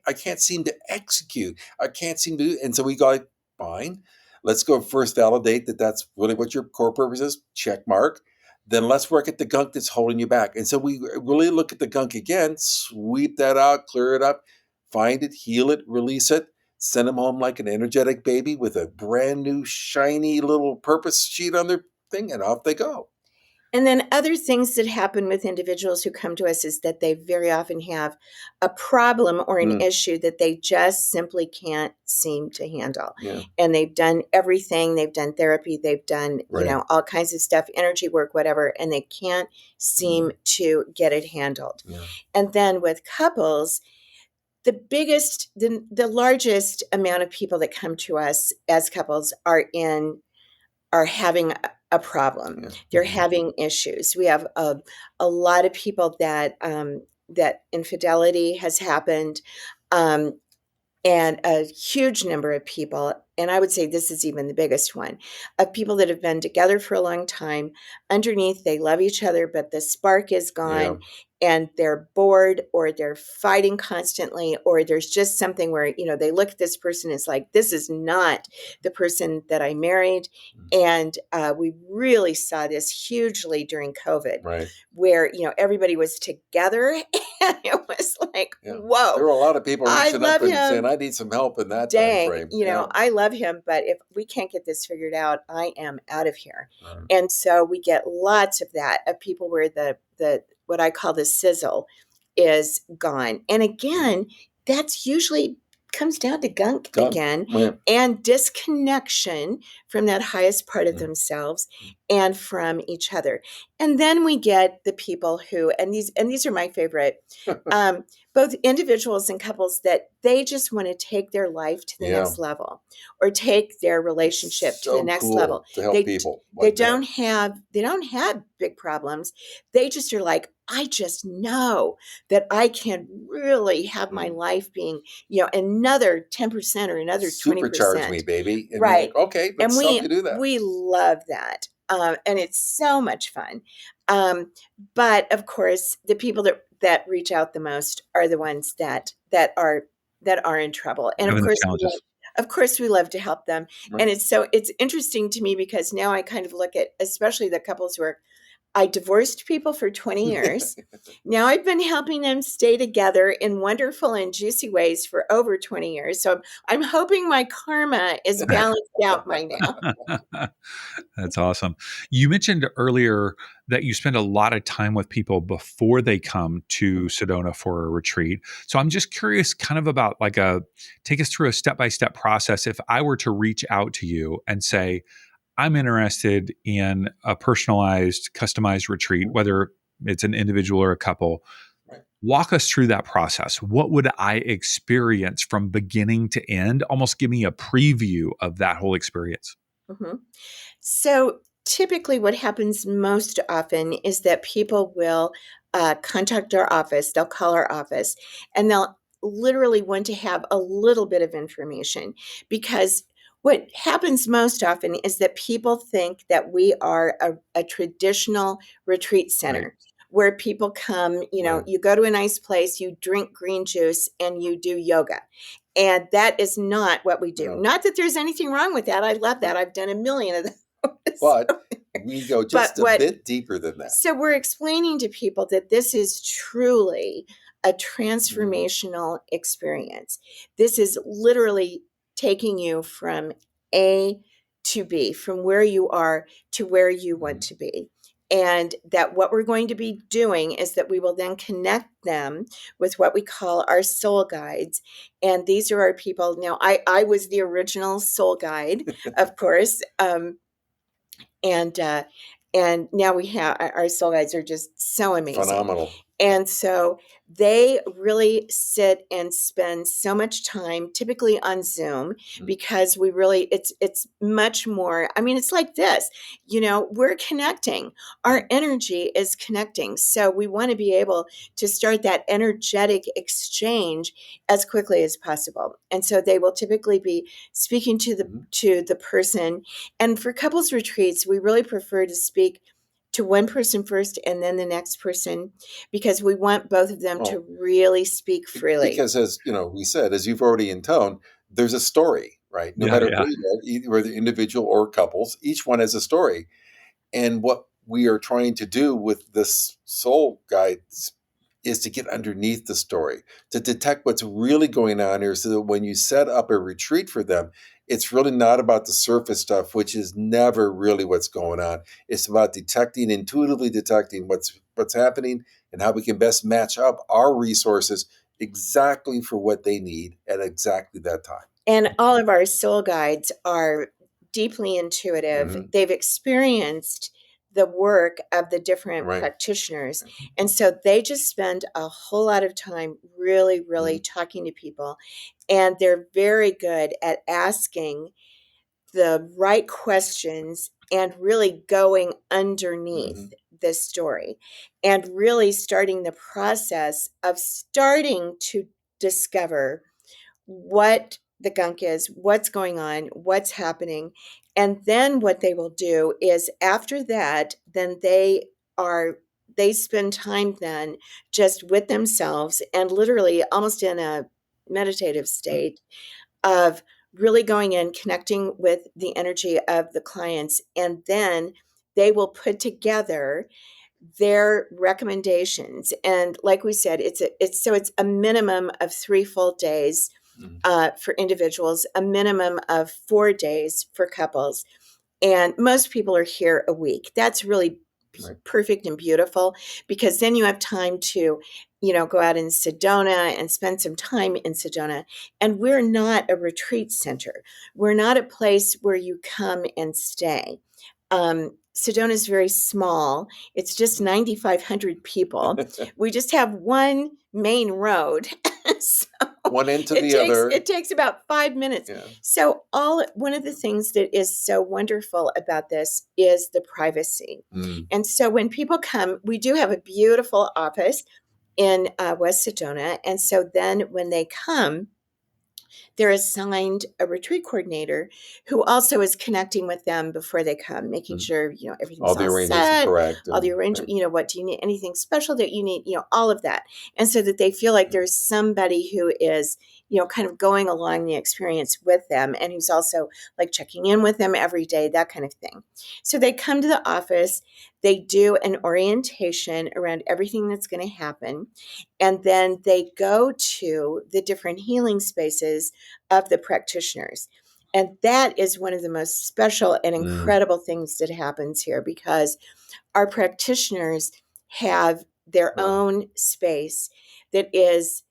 I can't seem to execute. I can't seem to do, and so we go, like, fine. Let's go first validate that that's really what your core purpose is, check mark. Then let's work at the gunk that's holding you back. And so we really look at the gunk again, sweep that out, clear it up, find it, heal it, release it, send them home like an energetic baby with a brand new, shiny little purpose sheet on their thing, and off they go. And then other things that happen with individuals who come to us is that they very often have a problem or an issue that they just simply can't seem to handle. Yeah. And they've done everything. They've done therapy. They've done, all kinds of stuff, energy work, whatever, and they can't seem to get it handled. Yeah. And then with couples, the largest amount of people that come to us as couples are having a problem. Yeah. They're having issues. We have a lot of people that infidelity has happened, and a huge number of people, and I would say this is even the biggest one, of people that have been together for a long time. Underneath, they love each other, but the spark is gone, and they're bored, or they're fighting constantly, or there's just something where, they look at this person, it's like, this is not the person that I married. And we really saw this hugely during COVID, where, everybody was together, and it was like, whoa. There were a lot of people reaching up and saying, I need some help in that time frame. I love him, but if we can't get this figured out, I am out of here. And so we get lots of that, of people where the what I call the sizzle is gone. And again, that's usually comes down to gunk again, and disconnection from that highest part of themselves and from each other. And then we get the people who, and these are my favorite, both individuals and couples, that they just want to take their life to the next level, or take their relationship to the next level. To help people. They don't have big problems. They just are like, I just know that I can really have my life being, another 10% or another 20%. Supercharge me, baby. And right. Like, okay, let's help you do that. We love that. And it's so much fun. But of course, the people that reach out the most are the ones that are in trouble. And of course, we love to help them. And it's interesting to me, because now I kind of look at, especially the couples who I divorced people for 20 years. Now I've been helping them stay together in wonderful and juicy ways for over 20 years. So I'm hoping my karma is balanced out by now. That's awesome. You mentioned earlier that you spend a lot of time with people before they come to Sedona for a retreat. So I'm just curious kind of about take us through a step-by-step process. If I were to reach out to you and say, I'm interested in a personalized, customized retreat, whether it's an individual or a couple. Walk us through that process. What would I experience from beginning to end? Almost give me a preview of that whole experience. Mhm. So typically, what happens most often is that people will contact our office, they'll call our office, and they'll literally want to have a little bit of information, because what happens most often is that people think that we are a traditional retreat Right. center where people come, Right. you go to a nice place, you drink green juice, and you do yoga. And that is not what we do. No. Not that there's anything wrong with that. I love that. I've done a million of those. But we go But just a bit deeper than that. so we're explaining to people that this is truly a Mm. transformational experience. This is literally taking you from A to B, from where you are to where you want Mm. to be. And that what we're going to be doing is that we will then connect them with what we call our soul guides. And these are our people. Now, I was the original soul guide, of course. And now we have our soul guides are just so amazing. Phenomenal. And so they really sit and spend so much time, typically on Zoom, because we really, it's much more. I mean, it's like this, we're connecting. Our energy is connecting. So we want to be able to start that energetic exchange as quickly as possible. And so they will typically be speaking to the person. And for couples retreats, we really prefer to speak to one person first and then the next person, because we want both of them to really speak freely. Because, as we said, as you've already intoned, there's a story, right? No matter who you are, either whether individual or couples, each one has a story. And what we are trying to do with this soul guides is to get underneath the story, to detect what's really going on here, so that when you set up a retreat for them, it's really not about the surface stuff, which is never really what's going on. It's about intuitively detecting what's happening and how we can best match up our resources exactly for what they need at exactly that time. And all of our soul guides are deeply intuitive. Mm-hmm. They've experienced the work of the different practitioners. And so they just spend a whole lot of time really, really talking to people. And they're very good at asking the right questions and really going underneath the story and really starting the process of starting to discover what the gunk is, what's going on, what's happening. And then what they will do is, after that, then they spend time then just with themselves and literally almost in a meditative state of really going in, connecting with the energy of the clients. And then they will put together their recommendations. And like we said, it's a minimum of 3 full days for individuals, a minimum of 4 days for couples. And most people are here a week. That's really perfect and beautiful, because then you have time to, go out in Sedona and spend some time in Sedona. And we're not a retreat center. We're not a place where you come and stay. Sedona is very small. It's just 9,500 people. We just have one main road. So one into the other. It takes about 5 minutes. Yeah. So one of the things that is so wonderful about this is the privacy. And so when people come, we do have a beautiful office in West Sedona. And so then when they come, they're assigned a retreat coordinator who also is connecting with them before they come, making sure, everything's all the arrangements set, are correct. all the arrangements, what do you need, anything special that you need, all of that. And so that they feel like there's somebody who is, kind of going along the experience with them, and who's also like checking in with them every day, that kind of thing. So they come to the office, they do an orientation around everything that's going to happen. And then they go to the different healing spaces of the practitioners. And that is one of the most special and incredible things that happens here, because our practitioners have their own space that is,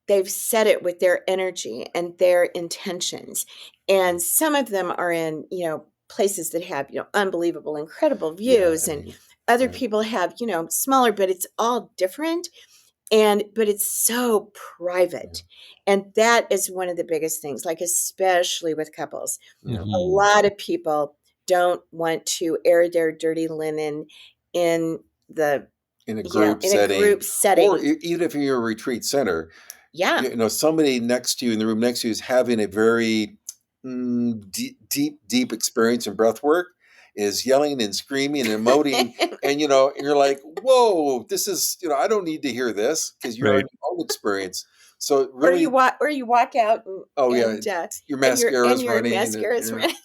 they've set it with their energy and their intentions. And some of them are in, places that have, unbelievable, incredible views. And other people have, smaller, but it's all different. but it's so private. And that is one of the biggest things, like especially with couples. A lot of people don't want to air their dirty linen in the in a group in a setting, group or setting. even if you're a retreat center, Yeah. somebody next to you in the room next to you is having a very deep experience in breath work, is yelling and screaming and emoting, and you're like, whoa, this is, I don't need to hear this, because you're on Right. your own experience. So it Or you really, walk out oh yeah, and your and mascara's your running, mascara's and running.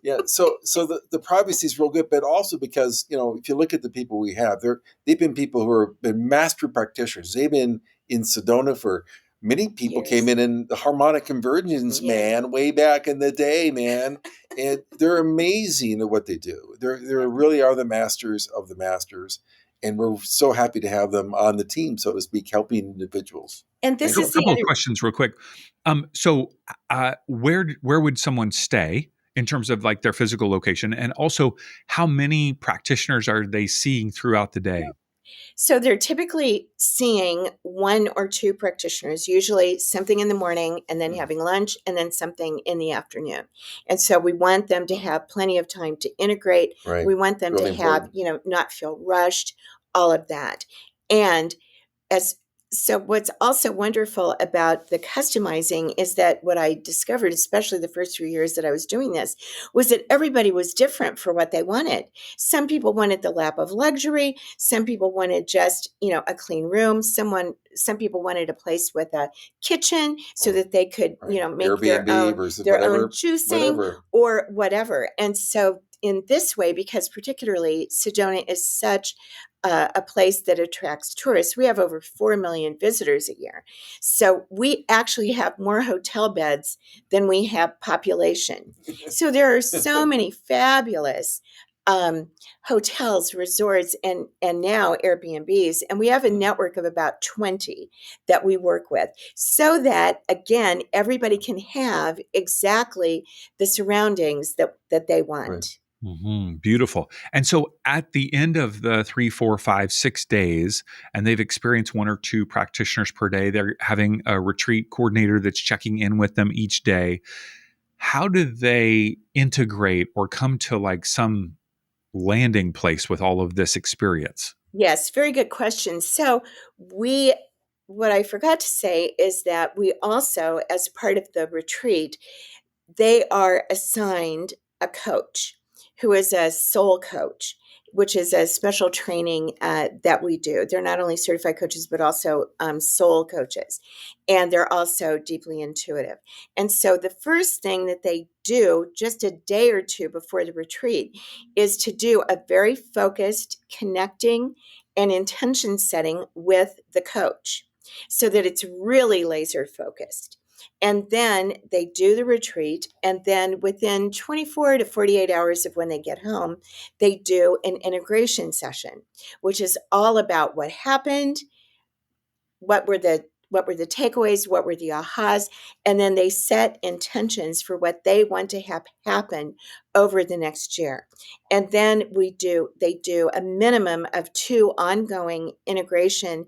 yeah, so the privacy is real good, but also because, if you look at the people we have, they've been people who have been master practitioners. They've been in Sedona for, many people came Years. in the harmonic convergence, Yeah. man, way back in the day, man, and they're amazing at what they do. They really are the masters of the masters, and we're so happy to have them on the team, so to speak, helping individuals. And this Thank A is you. the couple of other. questions real quick. So where would someone stay in terms of like their physical location? And also, how many practitioners are they seeing throughout the day? So they're typically seeing one or two practitioners, usually something in the morning and then having lunch and then something in the afternoon. And so we want them to have plenty of time to integrate. Right. We want them to Really have, important. not feel rushed, all of that. And as so what's also wonderful about the customizing is that what I discovered, especially the first 3 years that I was doing this, was that everybody was different for what they wanted. Some people wanted the lap of luxury. Some people wanted just, a clean room. Some people wanted a place with a kitchen so Or, that they could, right, make Airbnb versus their own whatever, juicing whatever. or whatever. And so in this way, because particularly Sedona is such a place that attracts tourists. We have over 4 million visitors a year. So we actually have more hotel beds than we have population. So there are so many fabulous hotels, resorts, and now Airbnbs. And we have a network of about 20 that we work with so that, again, everybody can have exactly the surroundings that they Right. want. Beautiful. And so at the end of the 3, 4, 5, 6 days, and they've experienced one or two practitioners per day, they're having a retreat coordinator that's checking in with them each day. How do they integrate or come to like some landing place with all of this experience? Yes, very good question. So, what I forgot to say is that we also, as part of the retreat, they are assigned a coach who is a soul coach, which is a special training that we do. They're not only certified coaches, but also soul coaches. And they're also deeply intuitive. And so the first thing that they do just a day or two before the retreat is to do a very focused connecting and intention setting with the coach so that it's really laser focused. And then they do the retreat. And then within 24 to 48 hours of when they get home, they do an integration session, which is all about what happened, what were the takeaways, what were the ahas, and then they set intentions for what they want to have happen over the next year. And then they do a minimum of 2 ongoing integration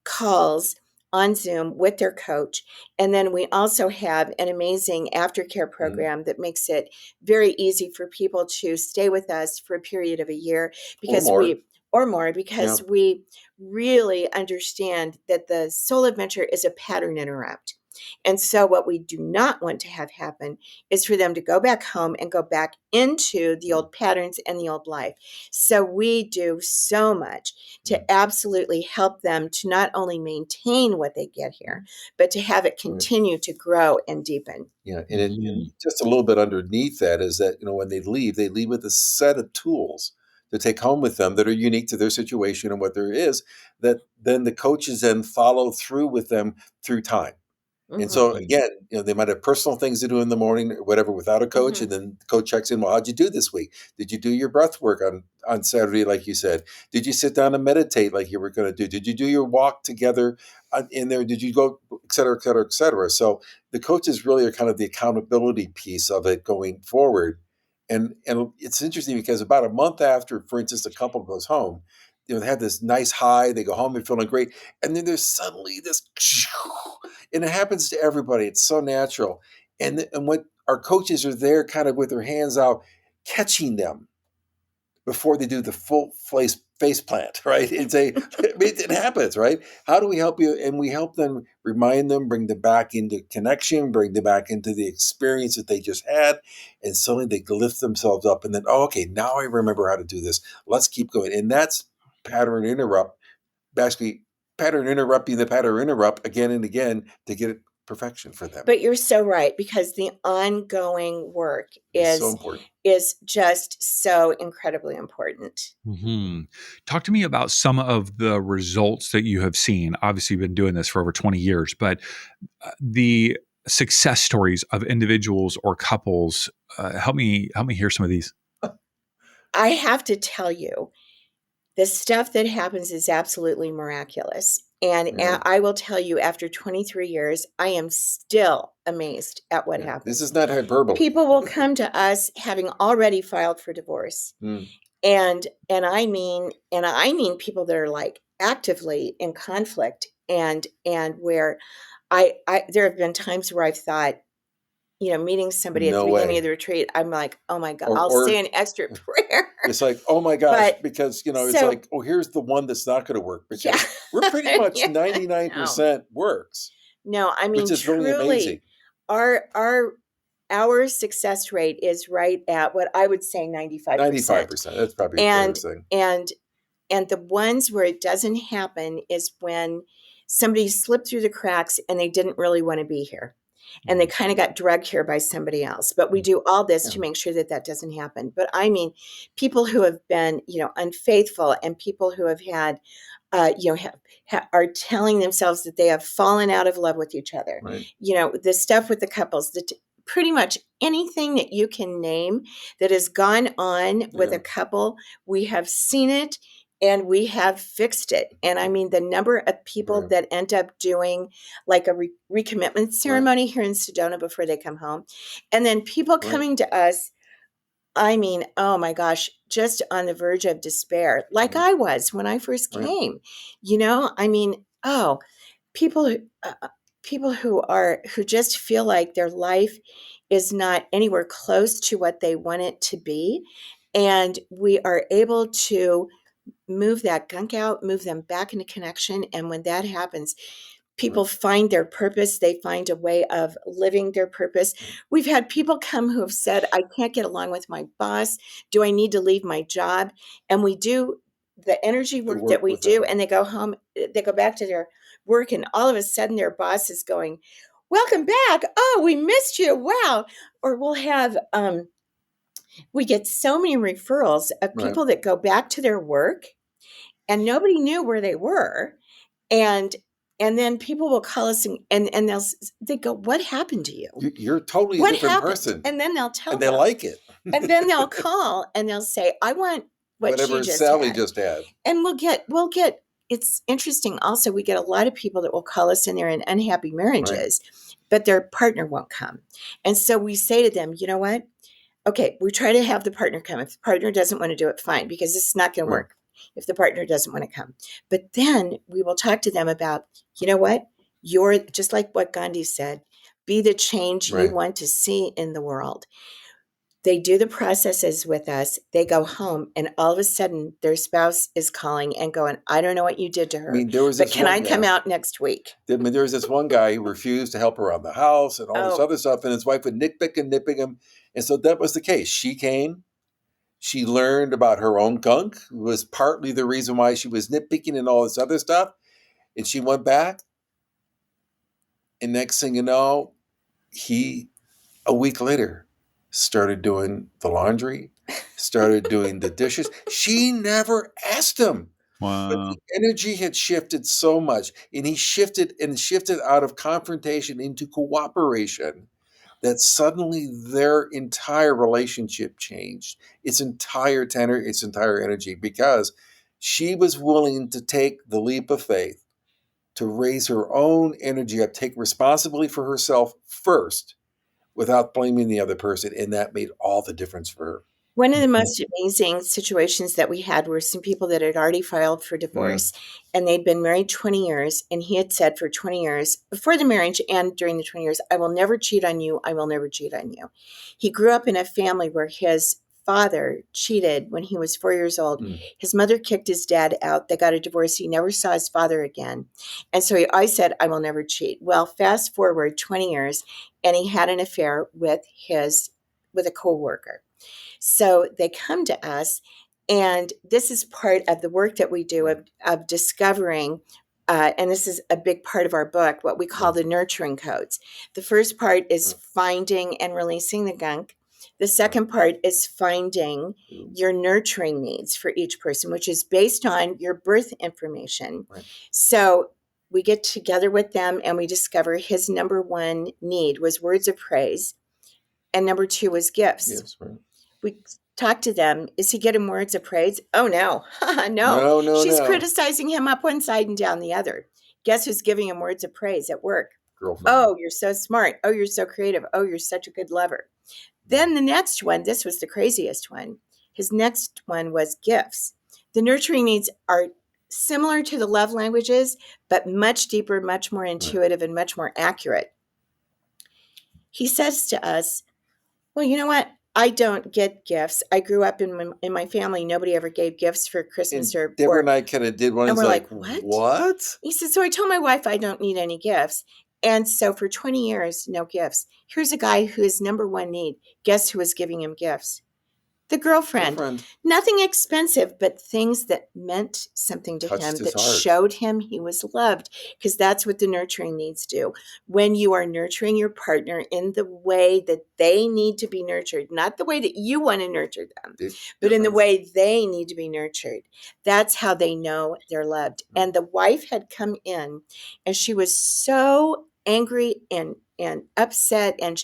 calls on Zoom with their coach. And then we also have an amazing aftercare program that makes it very easy for people to stay with us for a period of a year Or because more. Yeah. we really understand that the soul adventure is a pattern interrupt. And so what we do not want to have happen is for them to go back home and go back into the old patterns and the old life. So we do so much to absolutely help them to not only maintain what they get here, but to have it continue to grow and deepen. Yeah, and just a little bit underneath that is that, when they leave with a set of tools to take home with them that are unique to their situation and what there is, that then the coaches then follow through with them through time. And so Mhm. again, they might have personal things to do in the morning or whatever without a coach, and Mhm. then the coach checks in. Well, how'd you do this week? Did you do your breath work on Saturday, like you said? Did you sit down and meditate like you were going to do? Did you do your walk together in there? Did you go, et cetera, et cetera, et cetera? So the coaches really are kind of the accountability piece of it going forward. And it's interesting because about a month after, for instance, a couple goes home, they have this nice high, they go home and feeling great. And then there's suddenly this, and it happens to everybody. It's so natural. And what our coaches are there kind of with their hands out, catching them before they do the full face plant, right? And say, I mean, it happens, right? How do we help you? And we help them, remind them, bring them back into connection, bring them back into the experience that they just had. And suddenly they lift themselves up and then, oh, okay, now I remember how to do this. Let's keep going. And that's pattern interrupt, basically pattern interrupting the pattern interrupt again and again to get it perfection for them. But you're so right, because the ongoing work It's so important. is just so incredibly important. Mm-hmm. Talk to me about some of the results that you have seen. Obviously, you've been doing this for over 20 years, but the success stories of individuals or couples. Help me hear some of these. I have to tell you, the stuff that happens is absolutely miraculous. And I will tell you, after 23 years, I am still amazed at what happens. This is not hyperbole. People will come to us having already filed for divorce. And I mean people that are like actively in conflict, and where I there have been times where I've thought, meeting somebody at the beginning of the retreat, I'm like, oh my God, I'll say an extra prayer. It's like, oh my gosh, because, it's like, oh, here's the one that's not going to work, because we're pretty much 99% works. No, I mean, which is truly, really amazing. Our success rate is right at what I would say 95%. 95%. That's probably a fair thing. And the ones where it doesn't happen is when somebody slipped through the cracks and they didn't really want to be here. And they kind of got dragged here by somebody else. But we do all this to make sure that doesn't happen. But I mean, people who have been, unfaithful, and people who have had, are telling themselves that they have fallen out of love with each other. Right. The stuff with the couples, pretty much anything that you can name that has gone on with a couple, we have seen it. And we have fixed it. And I mean, the number of people that end up doing like a recommitment ceremony here in Sedona before they come home. And then people coming to us, I mean, oh my gosh, just on the verge of despair, like I was when I first came. I mean, people who just feel like their life is not anywhere close to what they want it to be. And we are able to move that gunk out, move them back into connection. And when that happens, people find their purpose. They find a way of living their purpose. We've had people come who have said, I can't get along with my boss. Do I need to leave my job? And we do the energy work that we do. And they go home, they go back to their work. And all of a sudden their boss is going, welcome back. Oh, we missed you. Wow. Or we'll have, we get so many referrals of people that go back to their work and nobody knew where they were. And then people will call us and they go, what happened to you? You're totally a different person. And then they'll tell them. And they like it. And then they'll call and they'll say, I want whatever Sally just had. And we'll get, it's interesting also, we get a lot of people that will call us and they're in unhappy marriages, but their partner won't come. And so we say to them, you know what? Okay, we try to have the partner come. If the partner doesn't want to do it, fine, because this is not going to work if the partner doesn't want to come. But then we will talk to them about, you know what? You're just like what Gandhi said, be the change you want to see in the world. They do the processes with us. They go home, and all of a sudden, their spouse is calling and going, I don't know what you did to her, but can I come out next week? There was this one guy who refused to help around the house and all this other stuff, and his wife would nitpick him. And so that was the case. She came. She learned about her own gunk. It was partly the reason why she was nitpicking and all this other stuff. And she went back. And next thing you know, a week later, started doing the laundry, started doing the dishes. She never asked him. Wow. But the energy had shifted so much. And he shifted out of confrontation into cooperation, that suddenly their entire relationship changed. Its entire tenor, its entire energy, because she was willing to take the leap of faith, to raise her own energy up, take responsibility for herself first, without blaming the other person. And that made all the difference for her. One of the most amazing situations that we had were some people that had already filed for divorce, and they'd been married 20 years. And he had said for 20 years, before the marriage and during the 20 years, I will never cheat on you. I will never cheat on you. He grew up in a family where his father cheated when he was 4 years old. His mother kicked his dad out. They got a divorce. He never saw his father again. And so I said, I will never cheat. Well, fast forward 20 years, and he had an affair with a coworker. So they come to us, and this is part of the work that we do of discovering, and this is a big part of our book, what we call the nurturing codes. The first part is finding and releasing the gunk. The second part is finding your nurturing needs for each person, which is based on your birth information. So we get together with them and we discover his number one need was words of praise, and number two was gifts. Yes, right. We talked to them. Is he getting words of praise? Oh, no. No. She's criticizing him up one side and down the other. Guess who's giving him words of praise at work? Girlfriend. Oh, you're so smart. Oh, you're so creative. Oh, you're such a good lover. Then the next one, this was the craziest one. His next one was gifts. The nurturing needs are similar to the love languages, but much deeper, much more intuitive, and much more accurate. He says to us, well, you know what? I don't get gifts. I grew up in my family. Nobody ever gave gifts for Christmas. And Debra and I kind of did one. And we're like, what? He said, so I told my wife I don't need any gifts. And so for 20 years, no gifts. Here's a guy who is number one need. Guess who was giving him gifts? The girlfriend. Nothing expensive, but things that meant something to him, that showed him he was loved, because that's what the nurturing needs do. When you are nurturing your partner in the way that they need to be nurtured, not the way that you want to nurture them, but in the way they need to be nurtured, that's how they know they're loved. And the wife had come in, and she was so angry and upset, and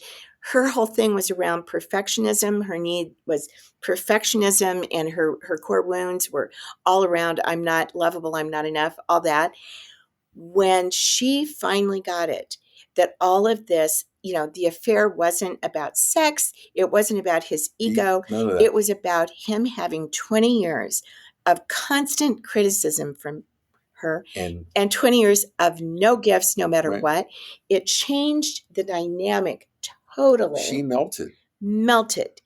her whole thing was around perfectionism. Her need was perfectionism, and her core wounds were all around, I'm not lovable, I'm not enough, all that. When she finally got it, that all of this, the affair wasn't about sex, it wasn't about his ego, it was about him having 20 years of constant criticism from her and 20 years of no gifts, no matter what. It changed the dynamic totally. She melted.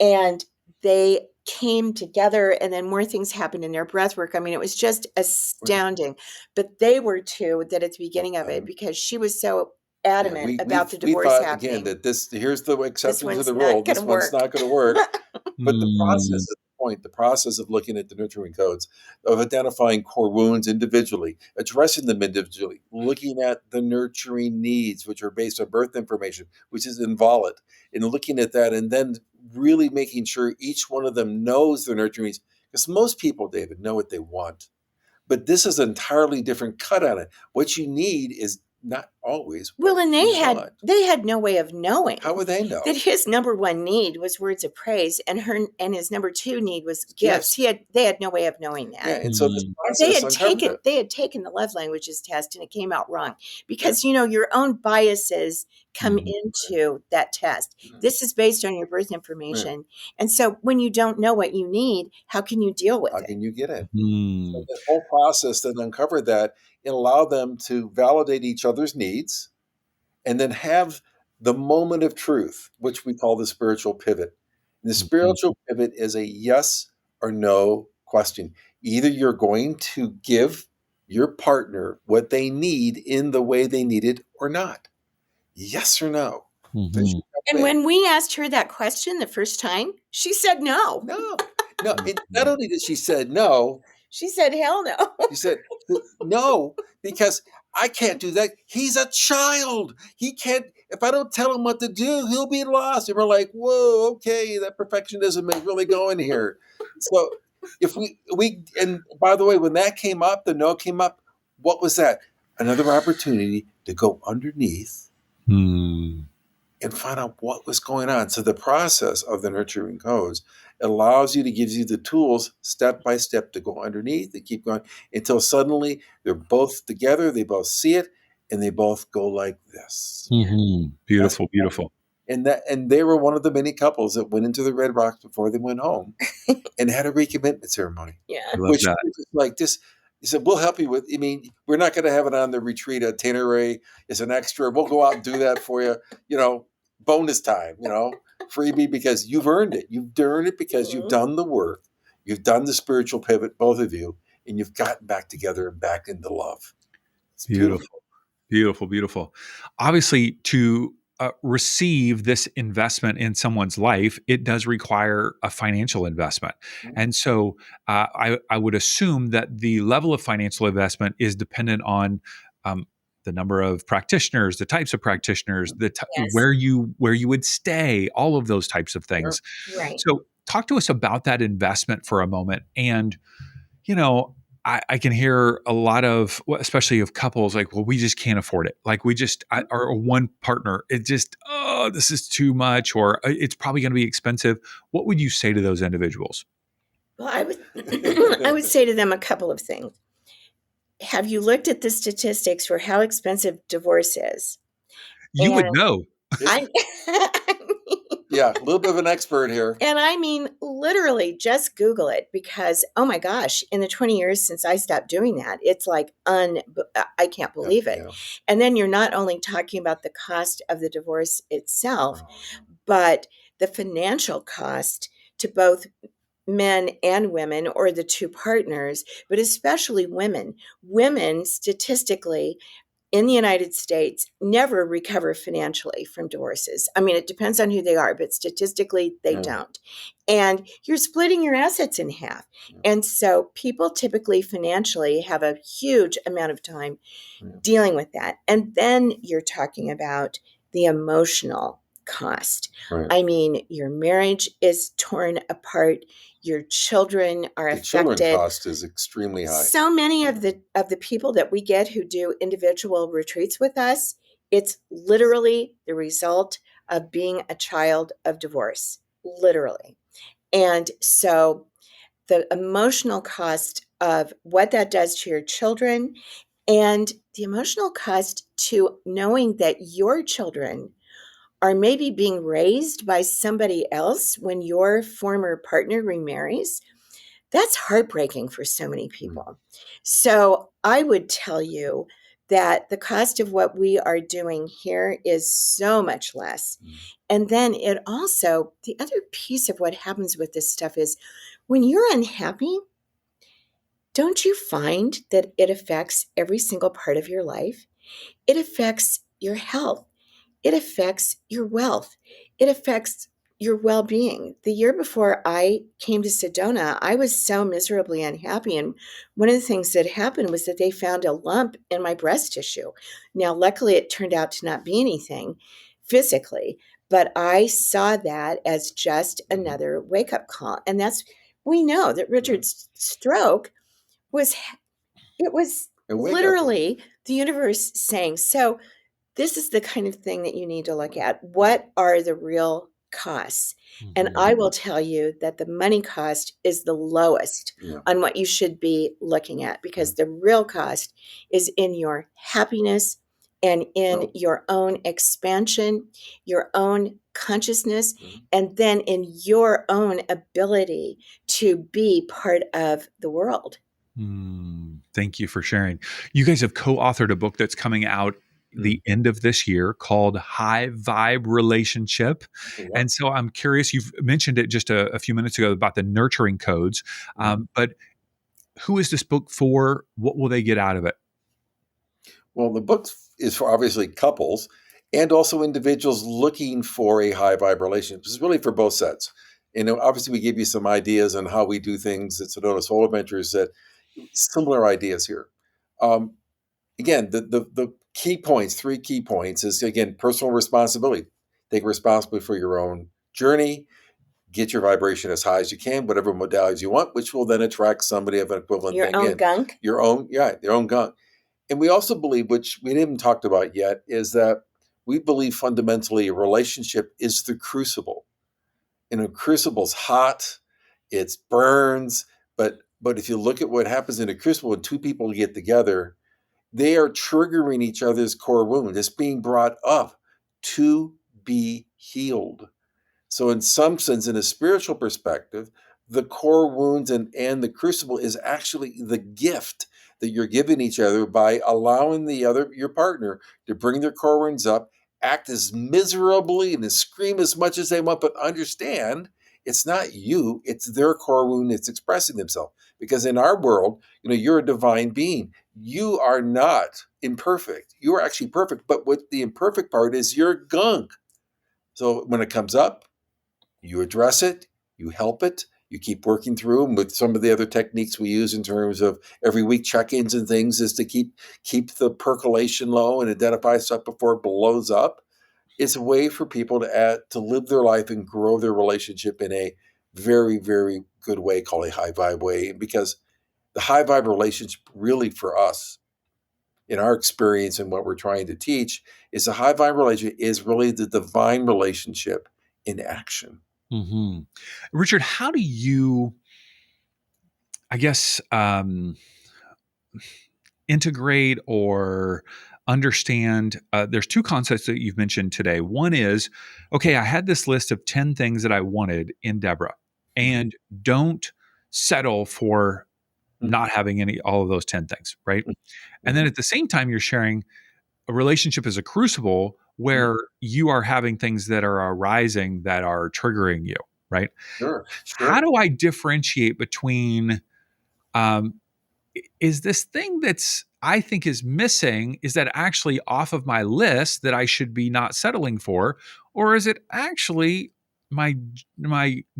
And they came together, and then more things happened in their breath work. I mean, it was just astounding. But they were two that at the beginning of it, because she was so adamant about the divorce happening. Again, that here's the exception to the rule. This one's not going to work. But the process of looking at the nurturing codes, of identifying core wounds individually, addressing them individually, looking at the nurturing needs, which are based on birth information, which is invalid, and looking at that, and then really making sure each one of them knows their nurturing needs. Because most people, David, know what they want. But this is an entirely different cut on it. What you need is not always. Well, and they had no way of knowing. How would they know that his number one need was words of praise, and his number two need was gifts? They had no way of knowing that. Yeah, and so this process they had taken the love languages test, and it came out wrong, because your own biases come into that test. This is based on your birth information, and so when you don't know what you need, how can you deal with it? How can you get it? So the whole process then uncovered that and allow them to validate each other's needs, and then have the moment of truth, which we call the spiritual pivot. And the spiritual pivot is a yes or no question. Either you're going to give your partner what they need in the way they need it or not. Yes or no. And when we asked her that question the first time, she said no. No. Not only did she said no, she said, hell no. She said, no, because I can't do that. He's a child. He can't, if I don't tell him what to do, he'll be lost. And we're like, whoa, okay, that perfectionism is really going here. So if and by the way, when that came up, the no came up, what was that? Another opportunity to go underneath and find out what was going on. So the process of the nurturing codes allows you to give you the tools step by step to go underneath, to keep going until suddenly they're both together, they both see it, and they both go like this. Beautiful. And they were one of the many couples that went into the Red Rocks before they went home and had a recommitment ceremony, Yeah. I love which that. was like this. He said, "We'll help you with. I mean, we're not going to have it on the retreat itinerary. It's an extra. We'll go out and do that for you. Bonus time. Freebie because you've earned it. You've earned it because you've done the work. You've done the spiritual pivot, both of you, and you've gotten back together and back into love. It's beautiful." Beautiful. Beautiful, beautiful. Obviously, to receive this investment in someone's life, it does require a financial investment. And so I would assume that the level of financial investment is dependent on the number of practitioners, the types of practitioners, Yes. where you would stay, all of those types of things. Right. So talk to us about that investment for a moment. And I can hear a lot of, especially of couples, like, well, we just can't afford it. Like, or one partner, this is too much, or it's probably going to be expensive. What would you say to those individuals? Well, I would say to them a couple of things. Have you looked at the statistics for how expensive divorce is? You would know. I Yeah, a little bit of an expert here. And I mean, literally, just Google it because, oh my gosh, in the 20 years since I stopped doing that, it's like, I can't believe it. Yeah. And then you're not only talking about the cost of the divorce itself, but the financial cost to both men and women or the two partners, but especially women. Women, statistically, in the United States, never recover financially from divorces. I mean, it depends on who they are, but statistically, they don't. And you're splitting your assets in half. And so people typically financially have a huge amount of time dealing with that. And then you're talking about the emotional cost. Right. I mean, your marriage is torn apart. Your children are The affected. children cost is extremely high. So many of the people that we get who do individual retreats with us, it's literally the result of being a child of divorce, literally. And so the emotional cost of what that does to your children and the emotional cost to knowing that your children are maybe being raised by somebody else when your former partner remarries, that's heartbreaking for so many people. So I would tell you that the cost of what we are doing here is so much less. And then it also, the other piece of what happens with this stuff is when you're unhappy, don't you find that it affects every single part of your life? It affects your health. It affects your wealth. It affects your well-being. The year before I came to Sedona, I was so miserably unhappy. And one of the things that happened was that they found a lump in my breast tissue. Now, luckily, it turned out to not be anything physically, but I saw that as just another wake-up call. And we know that Richard's stroke was literally the universe saying, so this is the kind of thing that you need to look at. What are the real costs? And I will tell you that the money cost is the lowest on what you should be looking at, because the real cost is in your happiness and in your own expansion, your own consciousness, and then in your own ability to be part of the world. Thank you for sharing. You guys have co-authored a book that's coming out the end of this year called High Vibe Relationship. And so I'm curious, you've mentioned it just a few minutes ago about the nurturing codes, but who is this book for? What will they get out of it? Well, the book is for obviously couples and also individuals looking for a high vibe relationship. It's really for both sets. Obviously we give you some ideas on how we do things at Sedona Soul Adventures, that similar ideas here. Again, the key points, 3 key points is, again, personal responsibility. Take responsibility for your own journey. Get your vibration as high as you can, whatever modalities you want, which will then attract somebody of an equivalent your thing. Own gunk. Your own gunk. And we also believe, which we haven't talked about yet, is that we believe fundamentally a relationship is the crucible. And a crucible's hot, it burns, but if you look at what happens in a crucible when 2 people get together, they are triggering each other's core wound. It's being brought up to be healed. So in some sense, in a spiritual perspective, the core wounds and the crucible is actually the gift that you're giving each other by allowing your partner to bring their core wounds up, act as miserably and scream as much as they want, but understand it's not you, it's their core wound that's expressing themselves. Because in our world, you're a divine being. You are not imperfect. You are actually perfect. But what the imperfect part is, your gunk. So when it comes up, you address it, you help it, you keep working through them. With some of the other techniques we use in terms of every week check-ins and things is to keep the percolation low and identify stuff before it blows up. It's a way for people to live their life and grow their relationship in a very, very good way, called a high vibe way. Because the high vibe relationship really for us, in our experience and what we're trying to teach, is a high vibe relationship is really the divine relationship in action. Mm-hmm. Richard, how do you, I guess, integrate or understand? There's two concepts that you've mentioned today. One is, okay, I had this list of 10 things that I wanted in Debra, and don't settle for not having all of those 10 things, right? And then Mhm. at the same time, you're sharing a relationship as a crucible where you are having things that are arising that are triggering you, right? Sure, How sure. do I differentiate between, um, is this thing that's I think is missing, is that actually off of my list that I should be not settling for? Or is it actually my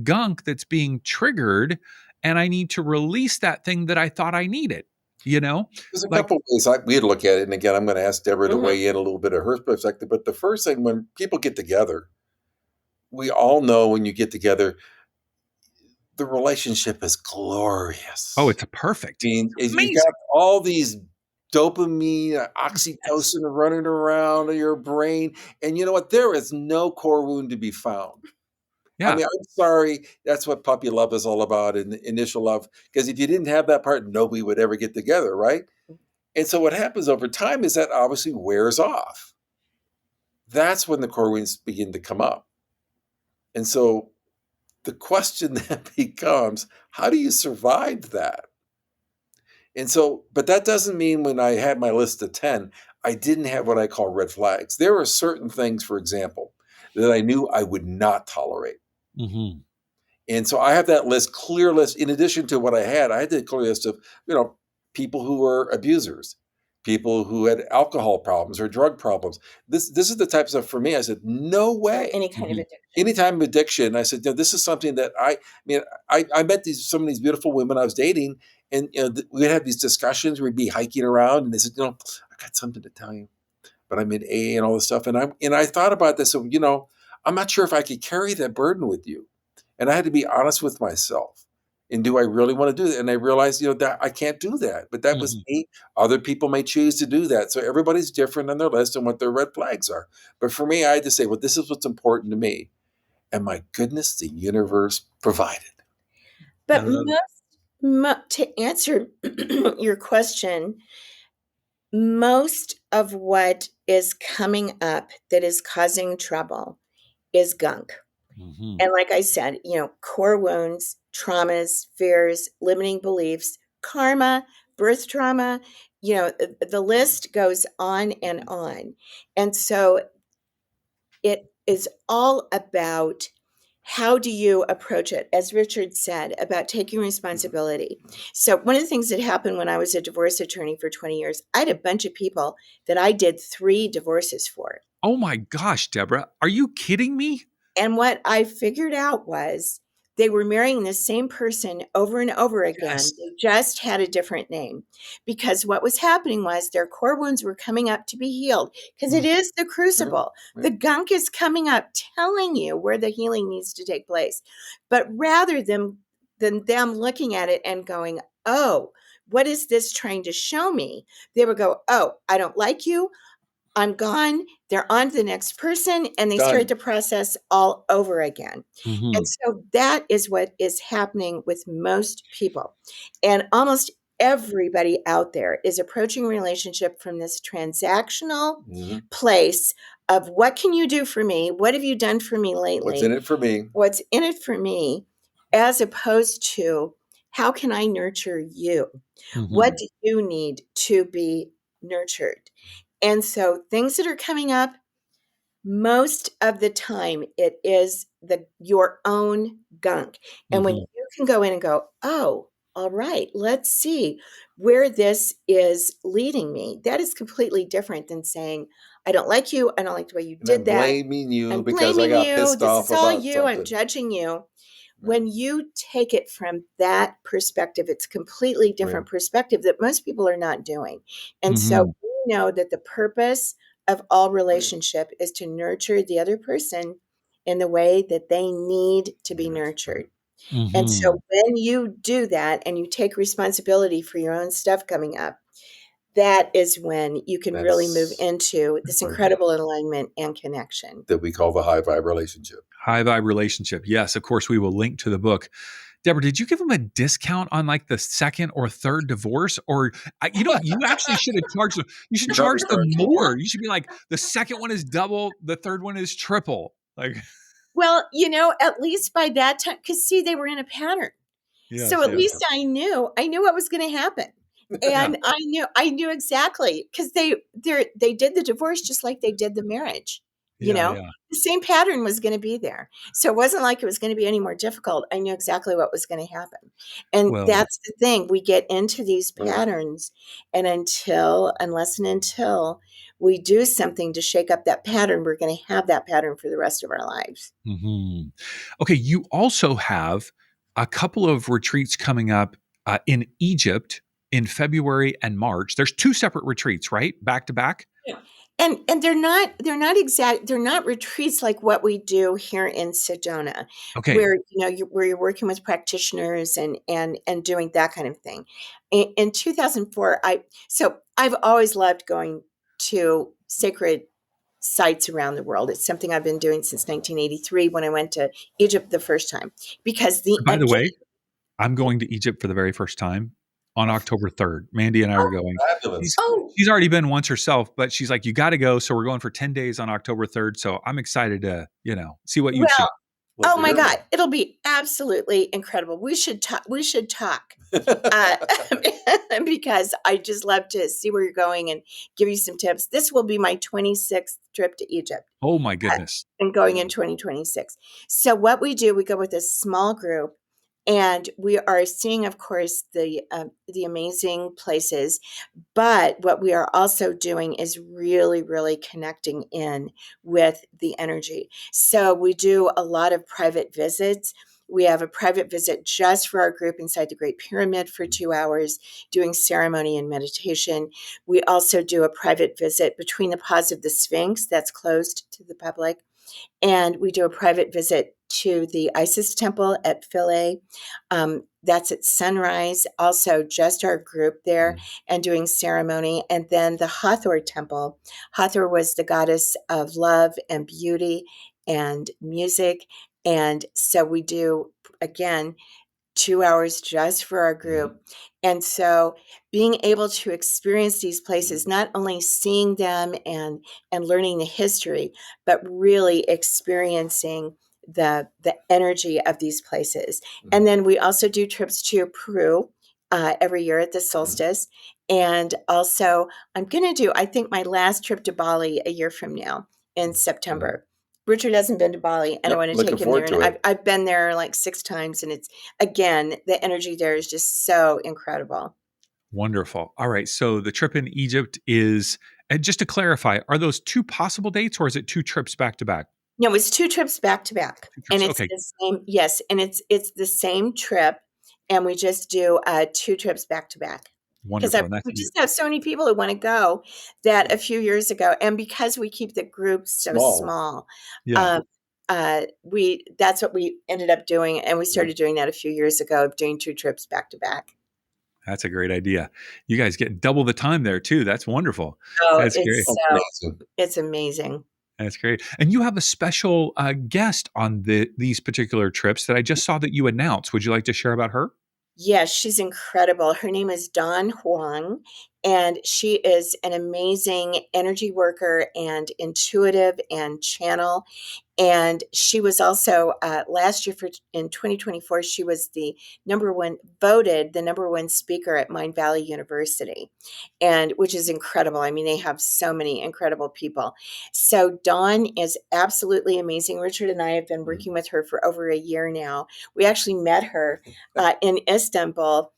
gunk that's being triggered and I need to release that thing that I thought I needed? You know? There's a Like, couple ways we'd look at it, and again, I'm going to ask Deborah to Mhm. weigh in a little bit of her perspective. But the first thing, when people get together, we all know when you get together, the relationship is oh, glorious. it's I perfect. mean, you've got Amazing. all these dopamine, Yes. oxytocin running around in your brain, and you know what? There is no core wound to be found. I Yeah. mean, I'm sorry, that's what puppy love is all about, and initial love. Because if you didn't have that part, nobody would ever get together, right? And so what happens over time is that obviously wears off. That's when the core wounds begin to come up. And so the question then becomes, how do you survive that? And so, but that doesn't mean when I had my list of 10, I didn't have what I call red flags. There are certain things, for example, that I knew I would not tolerate. Mm-hmm. And so I have that list, clear list. In addition to what I had the clear list of, people who were abusers, people who had alcohol problems or drug problems. This is the type of stuff for me. I said, no Or way. any kind of Mm-hmm. addiction. Any time of addiction, I said, no, this is something that I mean, I met some of these beautiful women I was dating, and we'd have these discussions. We'd be hiking around, and they said, I got something to tell you, but I'm in AA and all this stuff, and I thought about this, and I'm not sure if I could carry that burden with you. And I had to be honest with myself. And do I really want to do that? And I realized, that I can't do that. But that was Mm-hmm. me. Other people may choose to do that. So everybody's different on their list and what their red flags are. But for me, I had to say, well, this is what's important to me. And my goodness, the universe provided. But I love it. to answer your question, most of what is coming up that is causing trouble is gunk. Mm-hmm. And like I said, core wounds, traumas, fears, limiting beliefs, karma, birth trauma, the list goes on and on. And so it is all about how do you approach it, as Richard said, about taking responsibility. So one of the things that happened when I was a divorce attorney for 20 years, I had a bunch of people that I did 3 divorces for. Oh my gosh, Debra, are you kidding me? And what I figured out was they were marrying the same person over and over again. Yes. They just had a different name, because what was happening was their core wounds were coming up to be healed, because it is the Mhm. crucible. Yeah. The gunk is coming up, telling you where the healing needs to take place. But rather than them looking at it and going, oh, what is this trying to show me? They would go, oh, I don't like you. I'm gone. They're on to the next person, and they start Done. the process all over again. And Mm-hmm. so that is what is happening with most people. And almost everybody out there is approaching relationship from this transactional Mhm. place of what can you do for me? What have you done for me lately? What's in it for me? What's in it for me, as opposed to how can I nurture you? What do you need to be nurtured? And so things that are coming up, most of the time it is your own gunk. And when you can go in and go, oh, all right, let's see where this is leading me. That is completely different than saying, I don't like you. I don't like the way you And I'm did that. blaming you I'm because I blaming got you. pissed This off is all about you. I'm something. judging you. Right. When you take it from that perspective, it's a completely different perspective that most people are not doing. And so we know that the purpose of all relationship is to nurture the other person in the way that they need to be nurtured. And so when you do that and you take responsibility for your own stuff coming up, that is when you can really move into this incredible alignment and connection that we call the high vibe relationship. High vibe relationship. Yes, of course, we will link to the book. Debra, did you give them a discount on like the second or third divorce? Or you actually should have charged them. You should charge them more. You should be like, the second one is double, the third one is triple. Like, well, at least by that time, because see, they were in a pattern. So at least I knew what was going to happen. And I knew exactly, because they did the divorce just like they did the marriage. The same pattern was going to be there. So it wasn't like it was going to be any more difficult. I knew exactly what was going to happen. And that's the thing. We get into these patterns, and unless and until we do something to shake up that pattern, we're going to have that pattern for the rest of our lives. Okay. You also have a couple of retreats coming up in Egypt in February and March. There's 2 separate retreats, right? Back to back. Yeah. And they're not retreats like what we do here in Sedona, Okay. where you're working with practitioners and doing that kind of thing. In 2004, I've always loved going to sacred sites around the world. It's something I've been doing since 1983 when I went to Egypt the first time, because By the way, I'm going to Egypt for the very first time on October 3rd. Mandy and I are going. Fabulous. She's already been once herself, but she's like, you got to go. So we're going for 10 days on October 3rd. So I'm excited to, see what you've seen. Oh my God, it'll be absolutely incredible. We should talk. Because I just love to see where you're going and give you some tips. This will be my 26th trip to Egypt. Oh my goodness. And going in 2026. So what we do, we go with a small group, and we are seeing, of course, the amazing places. But what we are also doing is really, really connecting in with the energy. So we do a lot of private visits. We have a private visit just for our group inside the Great Pyramid for 2 hours, doing ceremony and meditation. We also do a private visit between the paws of the Sphinx that's closed to the public. And we do a private visit to the Isis temple at Philae. That's at sunrise, also just our group there and doing ceremony. And then the Hathor temple. Hathor was the goddess of love and beauty and music. And so we do, again, 2 hours just for our group. And so being able to experience these places, not only seeing them and learning the history, but really experiencing the energy of these places. And then we also do trips to Peru every year at the solstice. And also I'm going to do, I think, my last trip to Bali a year from now in September. Richard hasn't been to Bali, and I want to take him there. And I've been there like 6 times, and it's, again, the energy there is just so incredible. Wonderful. All right. So the trip in Egypt is, and just to clarify, are those 2 possible dates, or is it 2 trips back to back? No, it's 2 trips back to back, and it's okay. the same. Yes, and it's the same trip, and we just do 2 trips back to back. Because Wonderful. we just have so many people who want to go that a few years ago, and because we keep the groups so small, Yeah. That's what we ended up doing, and we started doing that a few years ago, of doing 2 trips back to back. That's a great idea. You guys get double the time there too. That's wonderful. Oh, That's great. It's amazing. That's great. And you have a special guest on these particular trips that I just saw that you announced. Would you like to share about her? Yes, she's incredible. Her name is Dawn Huang, and she is an amazing energy worker and intuitive and channel. And she was also last year in 2024, she was voted the number one speaker at Mindvalley University, and which is incredible. I mean, they have so many incredible people. So Dawn is absolutely amazing. Richard and I have been working with her for over a year now. We actually met her in Istanbul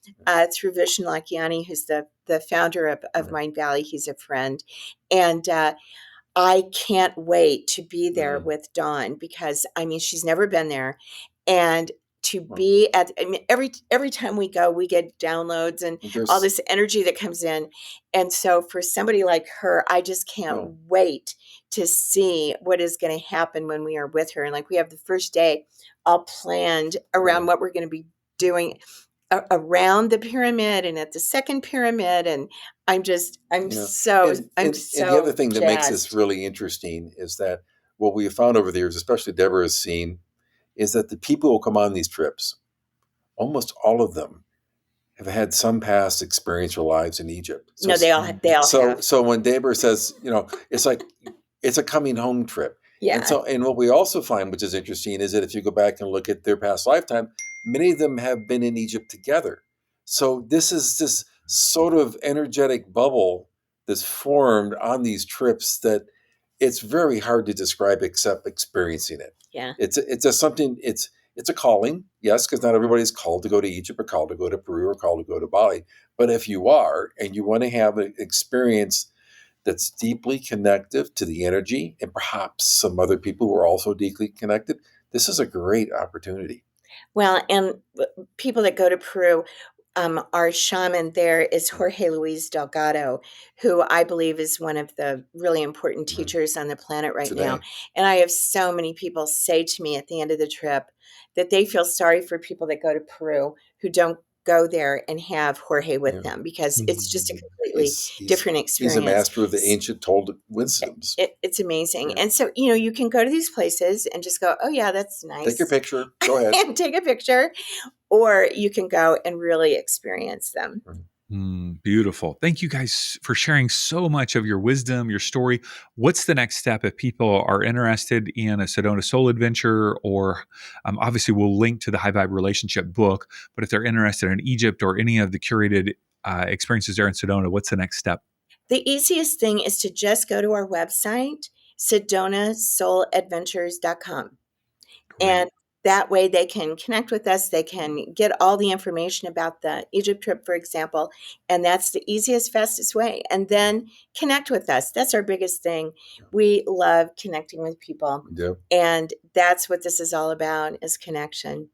through Vishen Lakiani, who's the founder of Mindvalley. He's a friend. And I can't wait to be there with Dawn because, I mean, she's never been there. And to be every time we go, we get downloads and all this energy that comes in. And so for somebody like her, I just can't wait to see what is going to happen when we are with her. And like, we have the first day all planned around what we're going to be doing around the pyramid and at the second pyramid. And I'm so and the other thing that makes this really interesting is that what we have found over the years, especially Debra has seen, is that the people who come on these trips, almost all of them have had some past experience or lives in Egypt. So they all have. So when Debra says, it's like, it's a coming home trip. Yeah. And what we also find, which is interesting, is that if you go back and look at their past lifetime, many of them have been in Egypt together. So this is this sort of energetic bubble that's formed on these trips that it's very hard to describe except experiencing it. Yeah. It's a calling, yes, because not everybody's called to go to Egypt or called to go to Peru or called to go to Bali. But if you are, and you want to have an experience that's deeply connected to the energy and perhaps some other people who are also deeply connected, this is a great opportunity. Well, and people that go to Peru, our shaman there is Jorge Luis Delgado, who I believe is one of the really important teachers on the planet right now. And I have so many people say to me at the end of the trip that they feel sorry for people that go to Peru who don't go there and have Jorge with them, because it's just a completely different experience. He's a master of the ancient told wisdoms. It's amazing. And so, you can go to these places and just go, oh yeah, that's nice. Take your picture. Go ahead. And take a picture. Or you can go and really experience them. Beautiful. Thank you guys for sharing so much of your wisdom, your story. What's the next step if people are interested in a Sedona Soul Adventure, or obviously we'll link to the High Vibe Relationship book, but if they're interested in Egypt or any of the curated experiences there in Sedona, what's the next step? The easiest thing is to just go to our website, sedonasouladventures.com. And that way they can connect with us. They can get all the information about the Egypt trip, for example. And that's the easiest, fastest way. And then connect with us. That's our biggest thing. We love connecting with people. Yeah. And that's what this is all about, is connection.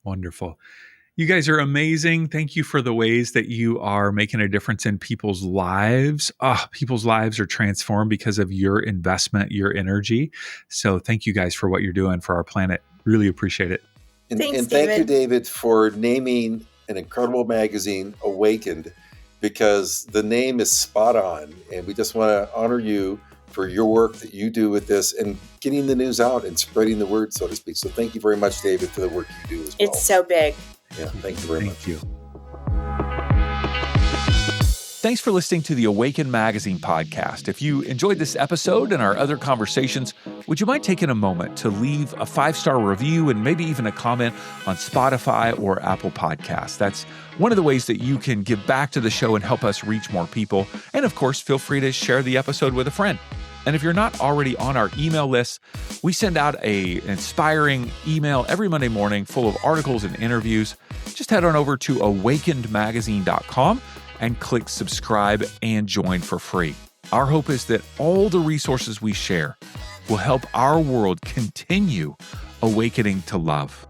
Wonderful. You guys are amazing. Thank you for the ways that you are making a difference in people's lives. People's lives are transformed because of your investment, your energy. So thank you guys for what you're doing for our planet. Really appreciate it. Thanks, thank you, David, for naming an incredible magazine, Awakened, because the name is spot on. And we just want to honor you for your work that you do with this and getting the news out and spreading the word, so to speak. So thank you very much, David, for the work you do as well. It's so big. Yeah, thank you very much. Thank you. Thanks for listening to the Awaken Magazine podcast. If you enjoyed this episode and our other conversations, would you mind taking a moment to leave a 5-star review and maybe even a comment on Spotify or Apple Podcasts? That's one of the ways that you can give back to the show and help us reach more people. And of course, feel free to share the episode with a friend. And if you're not already on our email list, we send out an inspiring email every Monday morning full of articles and interviews. Just head on over to awakenedmagazine.com and click subscribe and join for free. Our hope is that all the resources we share will help our world continue awakening to love.